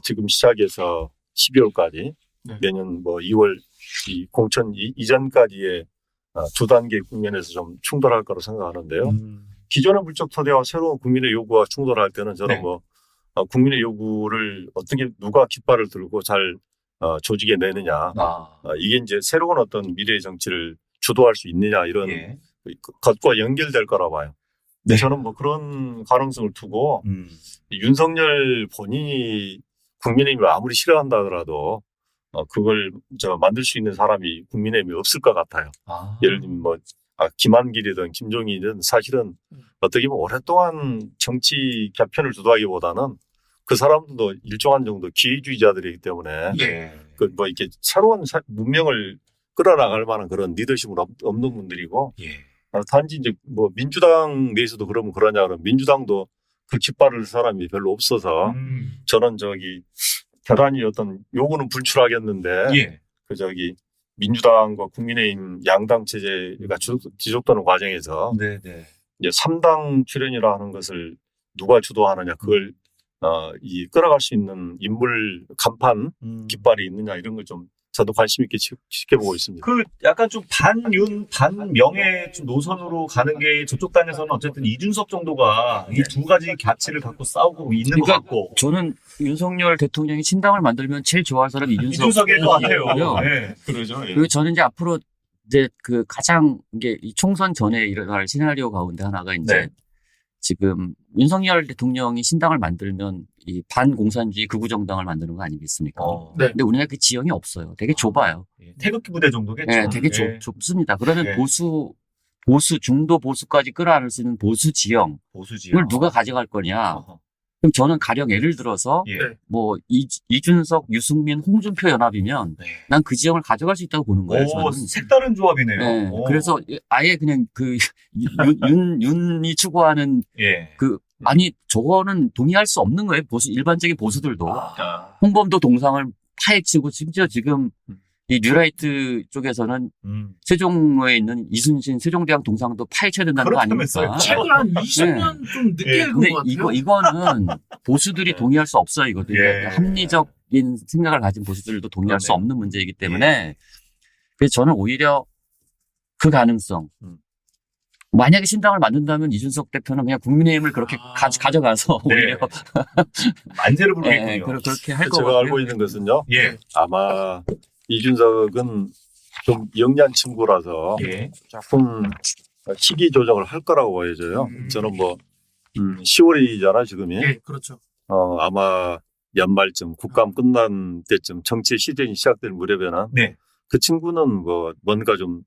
지금 시작해서 12월까지 내년 뭐 2월 이 공천 이전까지의 두 단계 국면에서 좀 충돌할 거라고 생각하는데요. 기존의 물적 토대와 새로운 국민의 요구와 충돌할 때는 저는 뭐 국민의 요구를 어떻게 누가 깃발을 들고 잘 조직에 내느냐, 이게 이제 새로운 어떤 미래의 정치를 주도할 수 있느냐 이런 것과 연결될 거라 봐요. 저는 뭐 그런 가능성을 두고 윤석열 본인이 국민의힘을 아무리 싫어한다 하더라도 그걸 만들 수 있는 사람이 국민의힘이 없을 것 같아요. 예를 들면 뭐 김한길이든 김종인이든 사실은 어떻게 보면 오랫동안 정치 개편을 주도하기보다는 그 사람들도 일정한 정도 기회주의자들이기 때문에 그 뭐 이렇게 새로운 문명을 끌어나갈 만한 그런 리더십은 없는 분들이고 단지 이제 뭐 민주당 내에서도 그러면 그러냐 그러면 민주당도 그 깃발을 들 사람이 별로 없어서 저는 대단히 어떤 요구는 불출하겠는데 민주당과 국민의힘 양당 체제가 지속되는 과정에서 이제 3당 출연이라 하는 것을 누가 주도하느냐 그걸 끌어갈 수 있는 인물 간판 깃발이 있느냐 이런 걸 좀 저도 관심 있게 지켜보고 있습니다. 그 약간 좀 반윤 반명의 좀 노선으로 가는 게 저쪽 단에서는 어쨌든 이준석 정도가 이 두 가지 가치를 갖고 싸우고 있는 것 그러니까 같고 저는 윤석열 대통령이 신당을 만들면 제일 좋아할 사람이 이준석일 것 같아요. 이준석이고요. 네. 그러죠. 그리고 저는 이제 앞으로 이제 그 가장 이게 이 총선 전에 일어날 시나리오 가운데 하나가 이제 네. 지금 윤석열 대통령이 신당을 만들면 이 반공산주의 극우 정당을 만드는 거 아니겠습니까? 네. 근데 우리나라 그 지형이 없어요. 되게 좁아요. 태극기 부대 정도겠죠. 네, 되게 네. 좁습니다. 그러면 네. 중도 보수까지 끌어안을 수 있는 보수 지형을 보수지요. 누가 가져갈 거냐? 어허. 그럼 저는 가령 예를 들어서 예. 뭐 이준석, 유승민, 홍준표 연합이면 네. 난 그 지형을 가져갈 수 있다고 보는 거예요. 오, 저는. 색다른 조합이네요. 네, 오. 그래서 아예 그냥 그 윤이 추구하는 예. 아니 저거는 동의할 수 없는 거예요. 일반적인 보수들도 홍범도 동상을 파헤치고 심지어 지금 이 뉴라이트 쪽에서는 세종에 있는 이순신 세종대왕 동상도 파헤쳐야 된다는 거 그렇다면서요. 아닙니까? 최근 한 20년 좀 늦게 예, 읽은 근데 것 같아요. 이거는 보수들이 동의할 수 없어요. 이거 예. 합리적인 생각을 가진 보수들도 동의할 수 그러네요. 없는 문제이기 때문에 그래서 저는 오히려 그 가능성 만약에 신당을 만든다면 이준석 대표는 그냥 국민의힘을 그렇게 가져가서 네. 오히려 만세를 부르겠군요. 예, 그렇게 할 것 제가 같고요. 알고 있는 것은요. 예. 아마 이준석은 좀 영리한 친구라서 예. 조금 시기 조정을 할 거라고 보여져요. 저는 뭐 10월이잖아 지금이. 예, 그렇죠. 아마 연말쯤 국감 끝난 때쯤 정치 시즌이 시작될 무렵에는 네. 그 친구는 뭐 뭔가 좀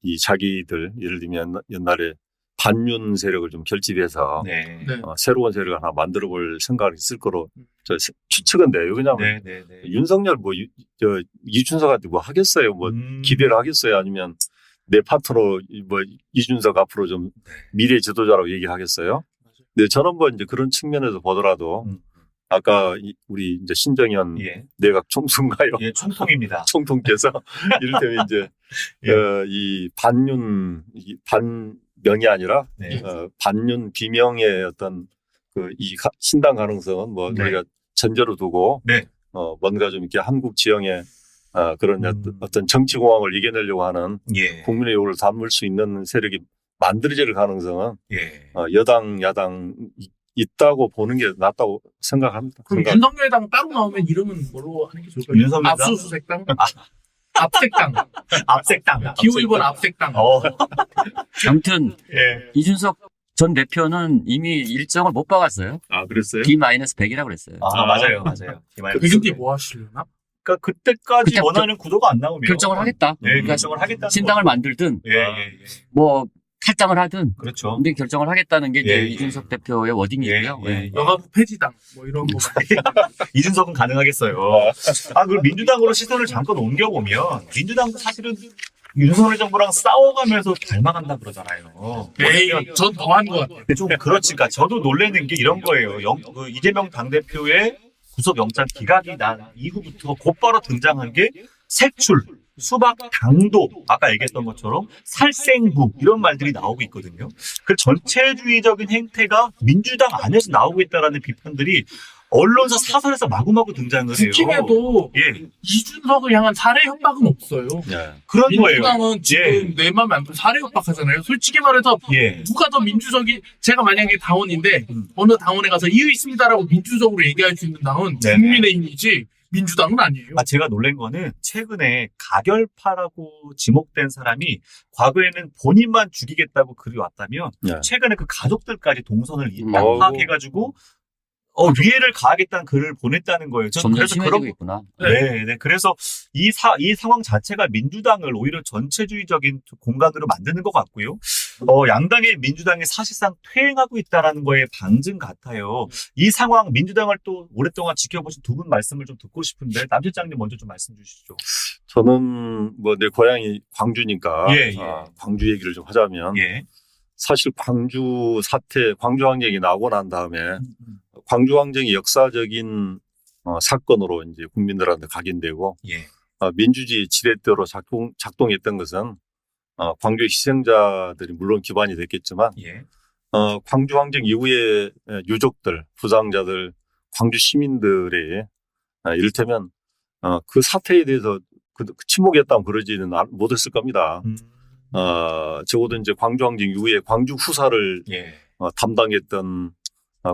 이 자기들 예를 들면 옛날에 반윤 세력을 좀 결집해서 네. 네. 새로운 세력을 하나 만들어 볼 생각이 있을 거로 추측은 돼요. 왜냐하면 네. 네. 윤석열 이준석한테 뭐 하겠어요? 뭐 기대를 하겠어요? 아니면 내 파트너 뭐 이준석 앞으로 좀 미래 지도자라고 얘기하겠어요? 네, 저는 뭐 이제 그런 측면에서 보더라도 아까 우리 이제 신정현 예. 내각 총수인가요? 예, 총통입니다. 총통께서 이를테면 이제 예. 이 반명이 아니라 네. 반윤 비명의 어떤 신당 가능성은 뭐 네. 우리가 전제로 두고 네. 뭔가 좀 이렇게 한국 지형의 그런 어떤 정치 공황을 이겨내려고 하는 예. 국민의 요구를 담을 수 있는 세력이 만들어질 가능성은 예. 여당 야당 있다고 보는 게 낫다고 생각합니다. 그럼 윤석열당 따로 나오면 이름은 뭘로 하는 게 좋을까요? 윤석열당? 압수수색당? 압색당. 압색당. 기호 1번 압색당. 아무튼 예. 이준석 전 대표는 이미 일정을 못 박았어요. 아, 그랬어요? D-100이라고 그랬어요. 맞아요. 그 뒤에 뭐 하시려나? 그러니까 그때까지 그때 원하는 구도가 안 나오면 결정을 하겠다. 네, 결정을 하겠다는 신당을 거죠. 만들든 예. 뭐 탈당을 하든 그렇죠. 근데 결정을 하겠다는 게 이제 예. 이준석 대표의 워딩이고요. 예. 여가부 폐지당 뭐 이런 거. 이준석은 가능하겠어요. 그리고 민주당으로 시선을 잠깐 옮겨보면 민주당도 사실은 윤석열 정부랑 싸워가면서 닮아간다 그러잖아요. 에이, 전 더한 것 같아요. 좀 그렇지까 저도 놀라는 게 이런 거예요. 이재명 당대표의 구속영장 기각이 난 이후부터 곧바로 등장한 게 색출, 수박, 당도, 아까 얘기했던 것처럼 살생부 이런 말들이 나오고 있거든요. 그 전체주의적인 행태가 민주당 안에서 나오고 있다라는 비판들이 언론사 사설에서 마구마구 등장을 해요. 국힘에도 예. 이준석을 향한 살해 협박은 없어요. 그런 거예요. 민주당은 지금 내 맘에 안 들면 살해 협박하잖아요. 솔직히 말해서 예. 누가 더 민주적이 제가 만약에 당원인데 어느 당원에 가서 이유 있습니다라고 민주적으로 얘기할 수 있는 당은 네네. 국민의힘이지 민주당은 아니에요. 제가 놀란 거는 최근에 가결파라고 지목된 사람이 과거에는 본인만 죽이겠다고 글이 왔다면 최근에 그 가족들까지 동선을 파악해가지고 위해를 가하겠다는 글을 보냈다는 거예요. 저는 그래서 심해지고 있구나. 네. 그래서 이 상황 자체가 민주당을 오히려 전체주의적인 공간으로 만드는 것 같고요. 양당의 민주당이 사실상 퇴행하고 있다라는 거에 방증 같아요. 이 상황 민주당을 또 오랫동안 지켜보신 두 분 말씀을 좀 듣고 싶은데 남 실장님 먼저 좀 말씀 주시죠. 저는 뭐 내 고향이 광주니까 광주 얘기를 좀 하자면 사실 광주 사태, 광주 항쟁이 나고 난 다음에 광주 항쟁이 역사적인 사건으로 이제 국민들한테 각인되고 민주주의 지렛대로 작동했던 것은 광주 희생자들이 물론 기반이 됐겠지만 광주 항쟁 이후에 유족들, 부상자들, 광주 시민들의 이를테면 그 사태에 대해서 그 침묵했다면 그러지는 못했을 겁니다. 적어도 이제 광주항쟁 이후에 광주 후사를 예. 담당했던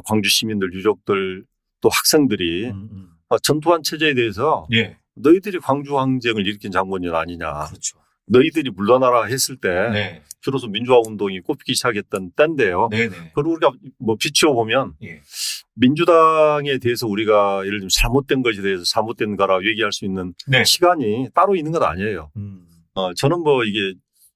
광주 시민들, 유족들, 또 학생들이 전두환 체제에 대해서 예. 너희들이 광주항쟁을 일으킨 장본인 아니냐. 그렇죠. 너희들이 물러나라 했을 때 네. 비로소 민주화 운동이 꽃피기 시작했던 때인데요. 네네. 그리고 우리가 뭐 비추어 보면 예. 민주당에 대해서 우리가 예를 들면 잘못된 것에 대해서 잘못된 거라 얘기할 수 있는 네. 시간이 따로 있는 건 아니에요. 저는 뭐 이게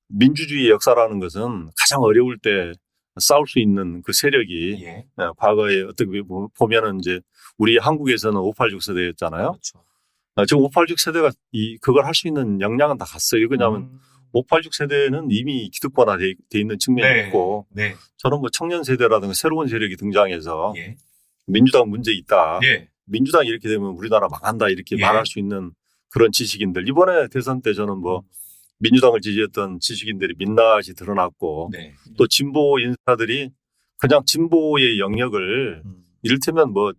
민주주의의 역사라는 것은 가장 어려울 때 싸울 수 있는 그 세력이 예. 과거에 어떻게 보면은 이제 우리 한국에서는 586 세대였잖아요. 그렇죠. 지금 586 세대가 그걸 할 수 있는 역량은 다 갔어요. 왜냐하면 586 세대는 이미 기득권화돼 있는 측면이 네. 있고 네. 저는 뭐 청년 세대라든가 새로운 세력이 등장해서 예. 민주당 문제 있다. 예. 민주당 이렇게 되면 우리나라 망한다 이렇게 예. 말할 수 있는 그런 지식인들. 이번에 대선 때 저는 뭐 민주당을 지지했던 지식인들이 민낯이 드러났고 네. 또 진보 인사들이 그냥 진보의 영역을 이를테면 뭐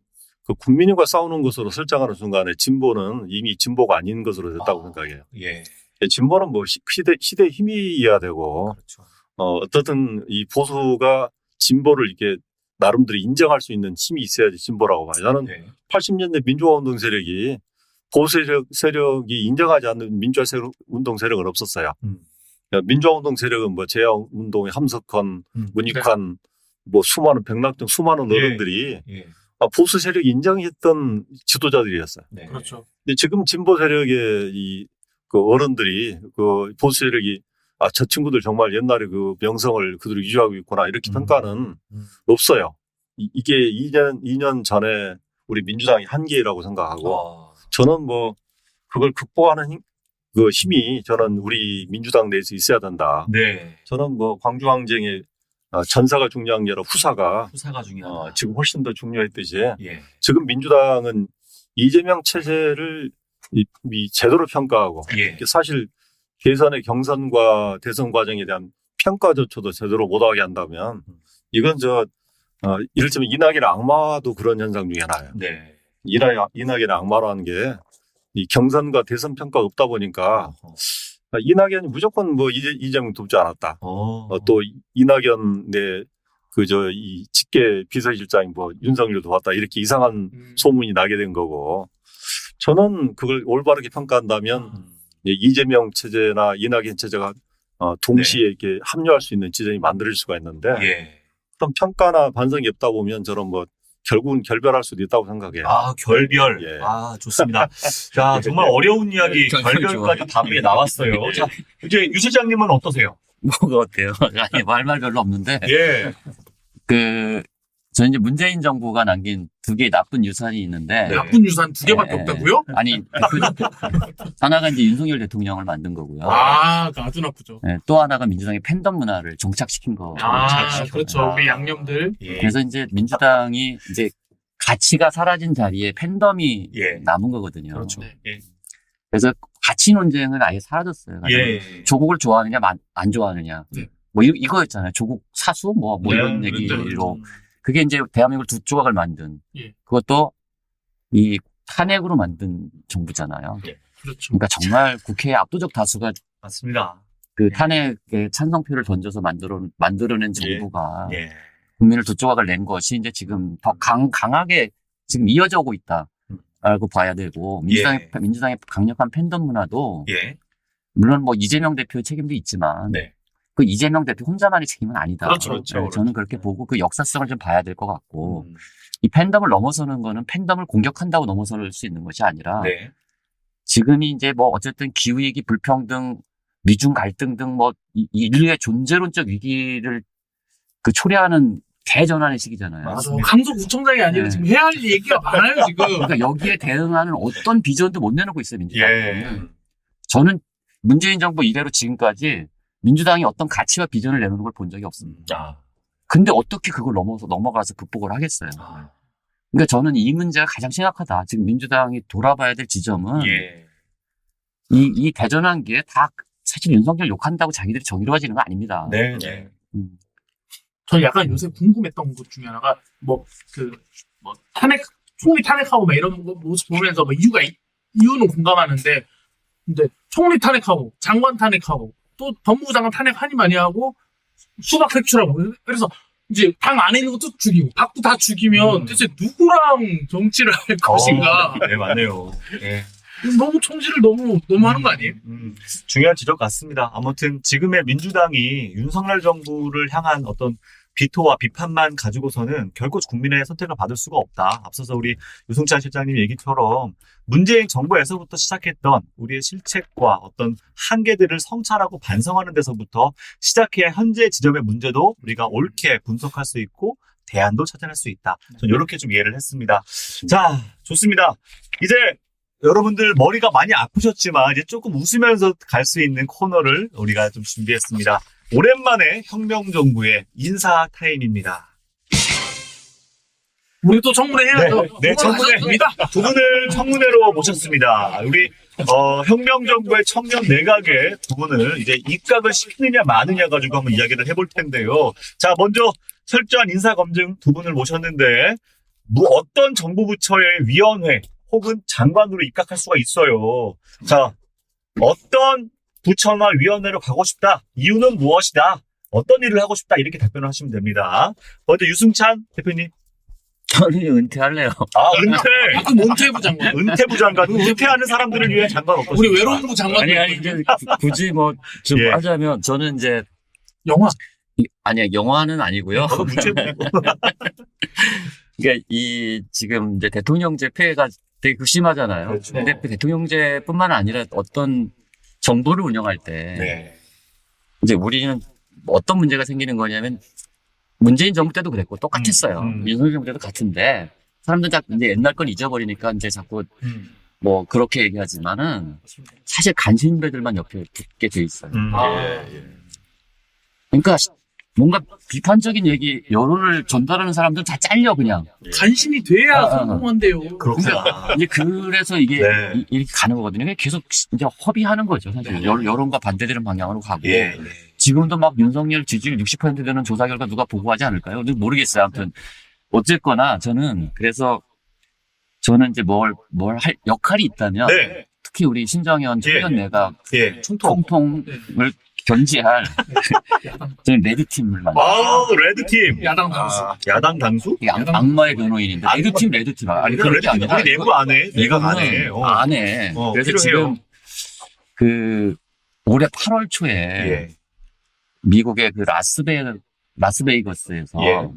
그 국민과 싸우는 것으로 설정하는 순간에 진보는 이미 진보가 아닌 것으로 됐다고 생각해요. 예. 진보는 뭐 시대의 힘이어야 되고 그렇죠. 어떻든 이 보수가 진보를 이렇게 나름대로 인정할 수 있는 힘이 있어야지 진보라고 봐요. 저는 네. 80년대 민주화 운동 세력이 보수 세력이 인정하지 않는 민주화 운동 세력은 없었어요. 민주화 운동 세력은 뭐 제야 운동의 함석헌, 문익환, 뭐 수많은 백낙정 수많은 예. 어른들이 예. 보수 세력이 인정했던 지도자들이었어요. 네. 그렇죠. 근데 지금 진보 세력의 그 어른들이 그 보수 세력이 저 친구들 정말 옛날에 그 명성을 그대로 유지하고 있구나 이렇게 평가는 없어요. 이게 2년 전에 우리 민주당이 한계라고 생각하고 저는 뭐 그걸 극복하는 그 힘이 저는 우리 민주당 내에서 있어야 된다. 네. 저는 뭐 광주항쟁의 전사가 중요한 게 아니라 후사가 후사가 중요하다. 지금 훨씬 더 중요했듯이 예. 지금 민주당은 이재명 체제를 제대로 평가하고 예. 사실 대선의 경선과 대선 과정에 대한 평가조차도 제대로 못하게 한다면 이건 이를테면 이낙연의 악마도 그런 현상 중에 하나예요. 네. 이낙연의 악마라는 게 이 경선과 대선 평가가 없다 보니까 이낙연이 무조건 뭐 이재명 돕지 않았다. 또 이낙연의 이 직계 비서실장이 뭐 윤석열 도왔다 이렇게 이상한 소문이 나게 된 거고 저는 그걸 올바르게 평가한다면 이재명 체제나 이낙연 체제가 동시에 네. 이렇게 합류할 수 있는 지점이 만들어질 수가 있는데 예. 어떤 평가나 반성이 없다 보면 저는 뭐 결국은 결별할 수도 있다고 생각해요. 결별. 예. 좋습니다. 자, 정말 어려운 이야기, 결별까지 답이 나왔어요. 자, 이제 유 실장님은 어떠세요? 뭐가 어때요? 아니, 말 별로 없는데. 예. 저는 이제 문재인 정부가 남긴 두 개의 나쁜 유산이 있는데. 나쁜 유산 두 개밖에 예, 없다고요? 아니, 하나가 이제 윤석열 대통령을 만든 거고요. 아주 나쁘죠. 예, 또 하나가 민주당의 팬덤 문화를 정착시킨 거. 그렇죠. 우리 양념들. 예. 그래서 이제 민주당이 이제 가치가 사라진 자리에 팬덤이 예. 남은 거거든요. 그렇죠. 네. 예. 그래서 가치 논쟁은 아예 사라졌어요. 예. 조국을 좋아하느냐, 안 좋아하느냐. 네. 뭐 이거였잖아요. 조국 사수? 뭐 네, 이런 그렇죠. 얘기로. 그게 이제 대한민국을 두 조각을 만든. 예. 그것도 이 탄핵으로 만든 정부잖아요. 그렇죠. 그러니까 정말 국회의 압도적 다수가 맞습니다. 그 탄핵에 찬성표를 던져서 만들어낸 정부가 예. 국민을 두 조각을 낸 것이 이제 지금 더 강하게 지금 이어져 오고 있다라고 봐야 되고 민주당의 강력한 팬덤 문화도 예. 물론 뭐 이재명 대표의 책임도 있지만 네. 그 이재명 대표 혼자만의 책임은 아니다. 그렇죠. 네, 저는 그렇게 보고 그 역사성을 좀 봐야 될 것 같고 이 팬덤을 넘어서는 거는 팬덤을 공격한다고 넘어설 수 있는 것이 아니라 네. 지금이 이제 뭐 어쨌든 기후위기, 불평등, 미중 갈등 등 뭐 인류의 존재론적 위기를 초래하는 대전환의 시기잖아요. 맞습니다. 강서구청장이 아니라 네. 지금 해야 할 얘기가 많아요, 지금. 그러니까 여기에 대응하는 어떤 비전도 못 내놓고 있어요, 민주당이. 예. 저는 문재인 정부 이래로 지금까지 민주당이 어떤 가치와 비전을 내놓는 걸 본 적이 없습니다. 근데 어떻게 그걸 넘어가서 극복을 하겠어요. 그러니까 저는 이 문제가 가장 심각하다. 지금 민주당이 돌아봐야 될 지점은 예. 이 대전환기에 다 사실 윤석열 욕한다고 자기들이 정의로워지는 거 아닙니다. 네. 네. 저 약간 요새 궁금했던 것 중에 하나가 총리 탄핵하고 막 이런 모습 보면서 뭐 이유가 이유는 공감하는데, 근데 총리 탄핵하고 장관 탄핵하고 또 법무부 장관 탄핵하니 많이 하고 수박 색출하고 그래서 이제 당 안에 있는 것도 죽이고 밖도 다 죽이면 대체 누구랑 정치를 할 것인가? 네, 맞네요. 네. 너무 총질을 너무 하는 거 아니에요? 중요한 지적 같습니다. 아무튼 지금의 민주당이 윤석열 정부를 향한 어떤 비토와 비판만 가지고서는 결코 국민의 선택을 받을 수가 없다. 앞서서 우리 유승찬 실장님 얘기처럼 문재인 정부에서부터 시작했던 우리의 실책과 어떤 한계들을 성찰하고 반성하는 데서부터 시작해야 현재 지점의 문제도 우리가 옳게 분석할 수 있고 대안도 찾아낼 수 있다. 저는 이렇게 좀 이해를 했습니다. 자, 좋습니다. 이제 여러분들 머리가 많이 아프셨지만 이제 조금 웃으면서 갈 수 있는 코너를 우리가 좀 준비했습니다. 오랜만에 혁명정부의 인사 타임입니다. 우리 또 청문회 해야죠. 네, 청문회입니다. 두 분을 청문회로 모셨습니다. 우리 혁명정부의 청년 내각의 두 분을 이제 입각을 시키느냐 마느냐 가지고 한번 이야기를 해볼 텐데요. 자, 먼저 철저한 인사 검증 두 분을 모셨는데 어떤 정부 부처의 위원회 혹은 장관으로 입각할 수가 있어요. 자, 어떤 부처나 위원회로 가고 싶다. 이유는 무엇이다. 어떤 일을 하고 싶다. 이렇게 답변을 하시면 됩니다. 먼저 유승찬 대표님. 저는 은퇴할래요. 아, 은퇴. 그 문체부 장관. 은퇴부 장관. 은퇴하는 사람들을 위해 장관 없었습니다. 우리 외로운부 장관. 아니, 이제 굳이 뭐 좀 예. 하자면 저는 이제 영화. 아니야, 영화는 아니고요. 저도 문체부고. 그러니까 지금 이제 대통령제 폐해가 되게 극심하잖아요. 그렇죠. 근데 대통령제뿐만 아니라 어떤 정부를 운영할 때 네. 이제 우리는 어떤 문제가 생기는 거냐면 문재인 정부 때도 그랬고 똑같았어요. 윤석열 정부 때도 같은데 사람들 자꾸 이제 옛날 건 잊어버리니까 이제 자꾸 뭐 그렇게 얘기하지만은 사실 간신배들만 옆에 붙게 돼 있어요. 그러니까 뭔가 비판적인 얘기, 여론을 전달하는 사람들 다 잘려 그냥. 간신이 돼야 성공한대요. 그렇구나. 이제 그래서 이게 네. 이렇게 가는 거거든요. 계속 이제 허비하는 거죠, 사실. 여론과 반대되는 방향으로 가고. 예. 지금도 막 윤석열 지지율 60% 되는 조사 결과 누가 보고하지 않을까요? 모르겠어요. 아무튼 어쨌거나 저는 그래서 저는 이제 뭘 할 역할이 있다면 네. 특히 우리 신정현 청년 내각 예. 총통을 견지할 저는 레드팀을 만들어요. 아, 레드팀. 야당 당수. 야당 당수? 이게 악마의 변호인인데 레드팀 아니 그런 게 아니라 우리 내부 안에. 내각 안에. 안에 그래서 필요해요. 지금 올해 8월 초에 예. 미국의 그 라스베이거스에서 예.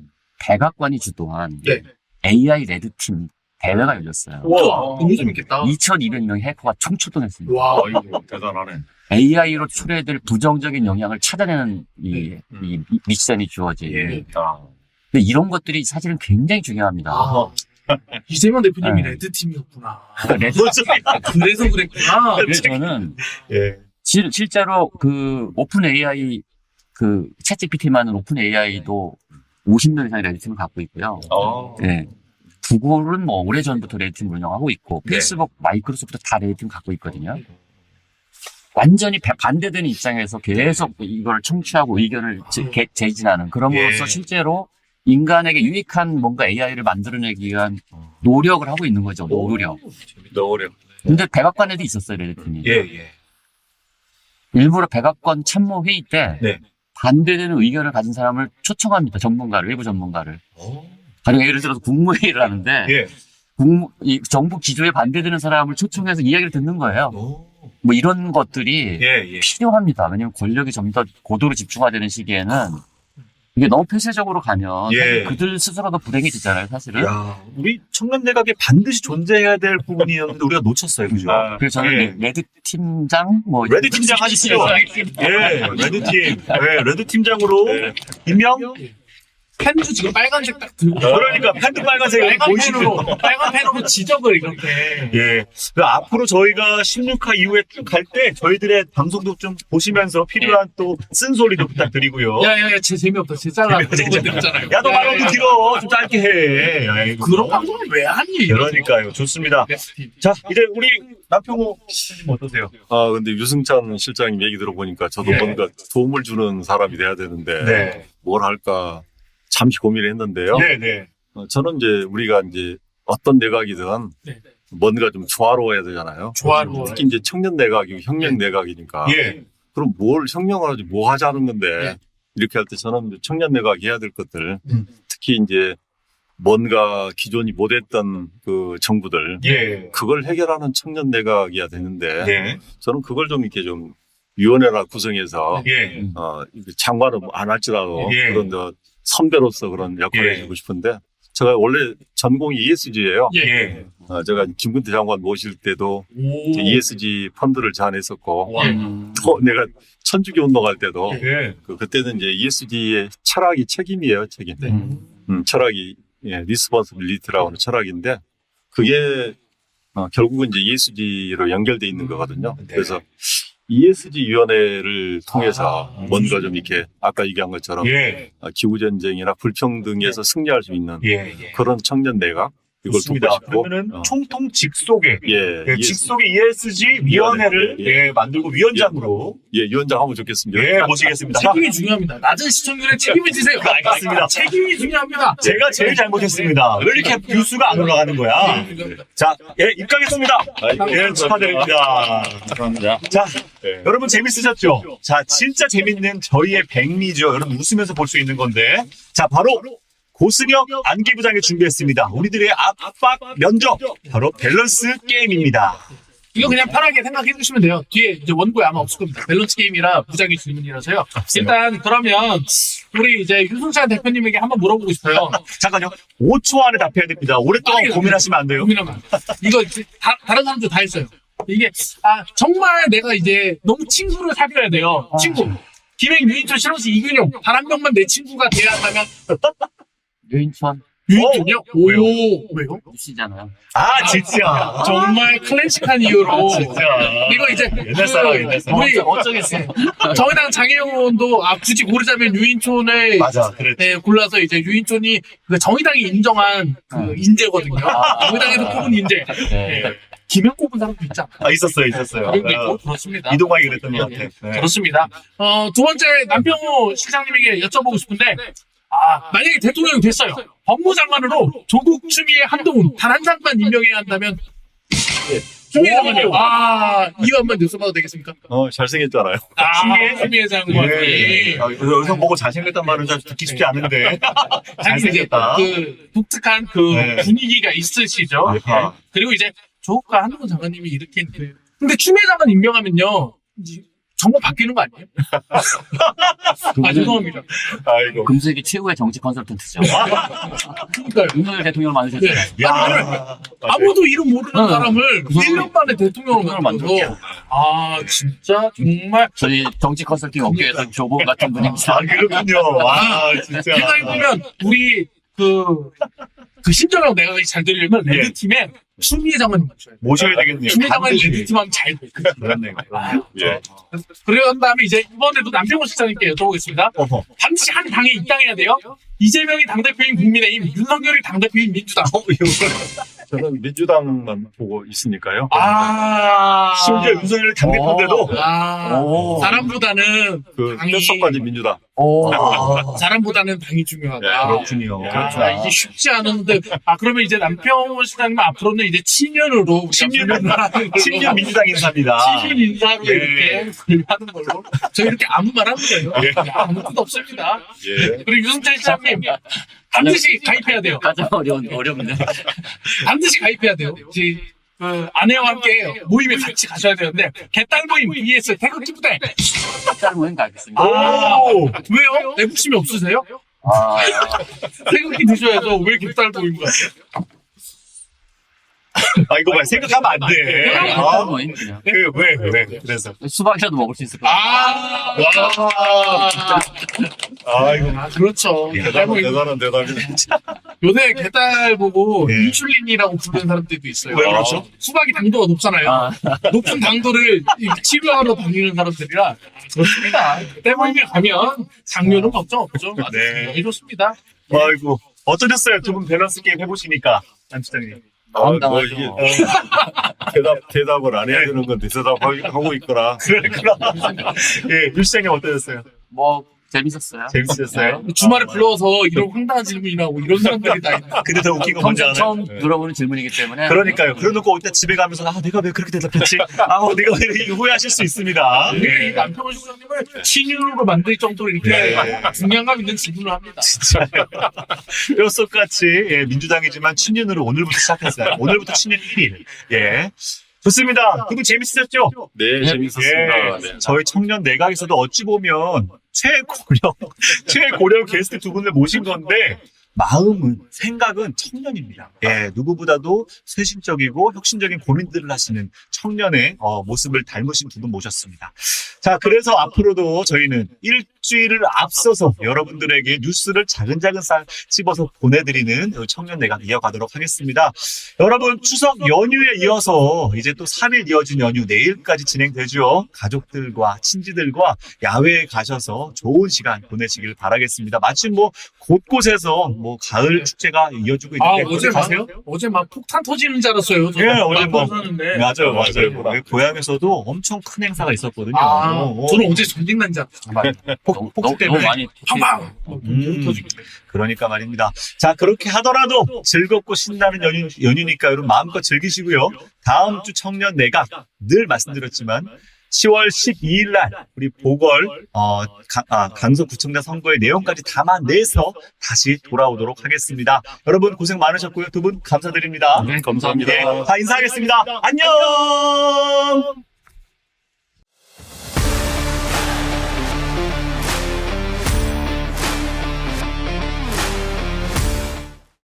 백악관이 주도한 네. AI 레드팀 대회가 열렸어요. 와, 너무 재밌겠다. 2,200명의 해커가 총출동했습니다. 와, 이거 대단하네. AI로 초래될 부정적인 영향을 찾아내는 이 미션이 주어진. 예. 근데 이런 것들이 사실은 굉장히 중요합니다. 이재명 대표님이 네. 레드팀이었구나. 레드- 그래서 그랬구나. 그래서 저는 예. 실제로 그 오픈 AI 그 챗GPT만은 오픈 AI도 50명 이상의 레드팀을 갖고 있고요. 네. 구글은 뭐 오래전부터 레드팀을 운영하고 있고 페이스북, 마이크로소프트 다 레드팀 갖고 있거든요. 완전히 반대되는 입장에서 계속 이걸 청취하고 의견을 제진하는 그럼으로써 예. 실제로 인간에게 유익한 뭔가 AI를 만들어내기 위한 노력을 하고 있는 거죠. 노력. 근데 백악관에도 있었어요, 레드팀이. 예. 일부러 백악관 참모 회의 때 네. 반대되는 의견을 가진 사람을 초청합니다. 전문가를, 외부 전문가를. 가령 예를 들어서 국무회의를 하는데 예. 이 정부 기조에 반대되는 사람을 초청해서 이야기를 듣는 거예요. 뭐 이런 것들이 예. 필요합니다. 왜냐하면 권력이 좀 더 고도로 집중화되는 시기에는 이게 너무 폐쇄적으로 가면 예. 사실 그들 스스로도 불행해지잖아요, 사실은. 야, 우리 청년 내각에 반드시 존재해야 될 부분이었는데 우리가 놓쳤어요, 그죠? 그래서 저는 예. 레드 팀장 뭐 레드 팀장 하십시오. 예, 레드팀. 예, 레드 팀장으로 임명? 펜도 지금 빨간색 딱 들고. 그러니까 팬도 빨간색 빨간 펜으로 지적을 이렇게. 예. 그 앞으로 저희가 16화 이후에 쭉 갈 때 저희들의 방송도 좀 보시면서 필요한 또 쓴소리도 부탁드리고요. 야야야, 제 재미없다. 제 잘라. 그런 것들 있잖아요. 야, 너 말하고 길어. 좀 짧게 해. 아이고. 그런 방송을 왜 하니? 그러니까요. 좋습니다. 자, 이제 우리 남평호 실장님 어떠세요? 근데 유승찬 실장님 얘기 들어보니까 저도 예. 뭔가 도움을 주는 사람이 돼야 되는데 네. 뭘 할까 잠시 고민을 했는데요. 네. 저는 이제 우리가 이제 어떤 내각이든 뭔가 좀 조화로워야 되잖아요. 조화로워. 특히 이제 청년 내각이고 혁명 내각이니까. 예. 그럼 뭘 혁명을 하지 뭐 하자는 건데 예. 이렇게 할 때 저는 청년 내각 해야 될 것들 특히 이제 뭔가 기존이 못했던 그 정부들 예. 그걸 해결하는 청년 내각이야 되는데 예. 저는 그걸 좀 이렇게 좀 위원회나 구성해서 예. 이렇게 장관은 안 할지라도 예. 그런 정배로서 그런 역할을 예. 해주고 싶은데 제가 원래 전공이 ESG예요. 예. 제가 김근태 장관 모실 때도 오. ESG 펀드를 제안했었고 와. 또 내가 천주교 운동할 때도 예. 그때는 이제 ESG의 철학이 책임이에요, 책임. 네. 철학이 리스폰스빌리티라고 하는 철학인데 그게 결국은 이제 ESG로 연결돼 있는 거거든요. 네. 그래서 ESG 위원회를 통해서 뭔가 좀 이렇게 아까 얘기한 것처럼 예. 기후 전쟁이나 불평등에서 승리할 수 있는 예. 그런 청년 내각 이걸 좋습니다. 돕고 싶고 그러면은 총통 직속의 예, 직속의 ESG 위원회를 예. 만들고 위원장으로 위원장 하면 좋겠습니다. 예, 모시겠습니다. 책임이 중요합니다. 낮은 시청률에 책임을 지세요. 알겠습니다. 책임이 중요합니다. 제가 제일 잘못했습니다. 왜 이렇게 뷰수가 안 올라가는 거야? 자, 예, 입각했습니다. 예, 축하드립니다. 감사합니다. 자, 예. 여러분 재밌으셨죠? 자, 진짜 재밌는 저희의 백미죠. 여러분 웃으면서 볼 수 있는 건데. 자, 바로 고승혁 안기부장이 준비했습니다. 우리들의 압박 면접. 바로 밸런스 게임입니다. 이거 그냥 편하게 생각해 주시면 돼요. 뒤에 이제 원고에 아마 없을 겁니다. 밸런스 게임이라 부장의 질문이라서요. 일단 그러면 우리 이제 유승찬 대표님에게 한번 물어보고 싶어요. 잠깐요. 5초 안에 답해야 됩니다. 오랫동안 빨리 고민하시면 안 돼요. 고민하면 안 돼요. 이거 이제 다른 사람들 다 했어요. 이게 정말 내가 이제 너무 친구를 사귀어야 돼요. 친구. 김행, 유인철, 신원수, 이근용 단 한 명만 내 친구가 돼야 한다면 유인천 유인철이요? 왜요? 왜요? 씨잖아요. 아, 진짜. 정말 클래식한 이유로 진짜. 이거 이제 옛날 사람, 옛날 사람. 우리 어쩌겠어요. 정의당 장혜영 의원도 굳이 고르자면 유인촌을 맞아, 그랬지. 네, 골라서 이제 유인촌이 그 정의당이 인정한 그 인재거든요. 정의당에서 뽑은 인재. 네. 네. 김영 뽑은 사람도 있잖아. 아, 있었어요. 그리고 있고 그렇습니다. 이동학이 그랬던 것 네, 같아. 네. 그렇습니다. 두 번째 남평호 시장님에게 여쭤보고 싶은데 만약에 대통령이 됐어요. 법무장관으로 조국, 추미애, 한동훈 단 한 사람만 임명해야 한다면 추미애 장관이요. 이유 한번 여쭤봐도 되겠습니까? 잘생겼잖아요. 추미애 장관이 예. 여기서 보고 잘생겼단 말은 잘 듣기 쉽지 않은데. 잘생겼다. 그 독특한 그 네. 분위기가 있으시죠. 아하. 그리고 이제 조국과 한동훈 장관님이 이렇게 했는데 근데 추미애 장관 임명하면요 이제 정권 바뀌는 거 아니에요? 죄송합니다. 아이고. 금색이 최고의 정치 컨설턴트죠. 그러니까요. 윤석열 대통령을 만드셨잖아요. 네. 야. 아무도 이름 모르는 사람을 그 사람을 1년 만에 대통령을 만들어서 진짜 정말 저희 정치 컨설팅 업계에서 조봉 같은 분입니다. 그렇군요. 진짜. 생각해보면 우리 그 신조명 내각이 잘 되려면 레드팀에 추미애 장관님 모셔야 돼요. 모셔야 되겠네요. 추미애 장관이 반드시. 레드팀 하면 잘 돼. 그렇네요. 예. 그런 다음에 이제 이번에도 남평호 시장님께 여쭤보겠습니다. 어허. 반드시 한 당에 입당해야 돼요. 이재명이 당대표인 국민의힘, 윤석열이 당대표인 민주당. 저는 민주당만 보고 있으니까요. 심지어 윤석열 당대표인데도. 사람보다는 그 당이 뼛속까지 민주당. 사람보다는 당이 중요하다. 그렇군요. 이게 쉽지 않은데 그러면 이제 남평호 시장님 앞으로는 이제 친년으로 10년 민주당 인사입니다. 친년 인사로 예. 이렇게 분류하는 걸로 저 이렇게 아무 말 하는 거예요. 아무 뜻 없습니다. 예. 그리고 유승찬 시장님 반드시 가입해야 돼요. 가장 어렵네. 반드시 가입해야 돼요. 이제 아내와 함께 모임에 같이 가셔야 되는데 개딸 모임 vs 태극기 부대. 짤 모임 가겠습니다. 왜요? 애국심이 없으세요? 태극기 드셔야죠. 왜 개딸 모임 가세요? 이거 봐. 생각하면 안 돼. 짤 모임 그냥. 왜? 그래서. 수박이라도 먹을 수 있을 것 같아요. 그렇죠. 개딸 모임. 대단한 대답이네. 요새 개딸 보고 예. 인슐린이라고 부르는 사람들도 있어요. 왜 그렇죠? 수박이 당도가 높잖아요. 높은 당도를 치료하러 다니는 사람들이라 그렇습니다. 개딸 모임에 가면 당뇨는 걱정 없죠. 네. 너무 좋습니다. 아이고. 어떠셨어요? 두 분 밸런스 게임 해보시니까. 안 시장님. 뭐 이게 대답을 안 해야 되는 건데 대답하고 있거나. 그럼. 예, 유 시장님 어떠셨어요? 뭐 재밌었어요. 재밌으셨어요? 주말에 불러서 이런 황당한 질문이나 고 이런 사람들이 다 있는. 근데 더 웃긴 건 뭔지 평생 알아요? 처음 들어보는 질문이기 때문에. 그러니까요. 그래놓고 일단 집에 가면서 내가 왜 그렇게 대답했지? 내가 왜 이렇게 후회하실 수 있습니다. 근데 이 남편을 소장님을 친윤으로 만들 정도로 이렇게 네. 중량감 있는 질문을 합니다. 뼛속같이 민주당이지만 친윤으로 오늘부터 시작했어요. 오늘부터 친윤 1일. 예. 좋습니다. 두 분 재밌으셨죠? 네, 재밌었습니다. 예. 네. 저희 청년 내각에서도 어찌 보면 최고령 게스트 두 분을 모신 건데 마음은, 생각은 청년입니다. 예, 누구보다도 쇄신적이고 혁신적인 고민들을 하시는 청년의 모습을 닮으신 두 분 모셨습니다. 자, 그래서 앞으로도 저희는 일주일을 앞서서 여러분들에게 뉴스를 차근차근 씹어서 보내드리는 청년 내각 이어가도록 하겠습니다. 여러분, 추석 연휴에 이어서 이제 또 3일 이어진 연휴 내일까지 진행되죠. 가족들과 친지들과 야외에 가셔서 좋은 시간 보내시길 바라겠습니다. 마침 곳곳에서 가을 축제가 이어지고 있는데 어제 가세요? 어제 막 폭탄 터지는 줄 알았어요. 예, 어제 사는데. 맞아요. 고향에서도 엄청 큰 행사가 있었거든요. 저는 어제 전쟁 난 줄 알았어요. 폭죽 때문에. 너무 많이 팡팡! 그러니까 말입니다. 자, 그렇게 하더라도 즐겁고 신나는 연휴니까 여러분 마음껏 즐기시고요. 다음 주 청년 내각 늘 말씀드렸지만 10월 12일 날 우리 보궐 강서구청장 선거의 내용까지 담아내서 다시 돌아오도록 하겠습니다. 여러분 고생 많으셨고요. 두 분 감사드립니다. 감사합니다. 다 인사하겠습니다. 안녕.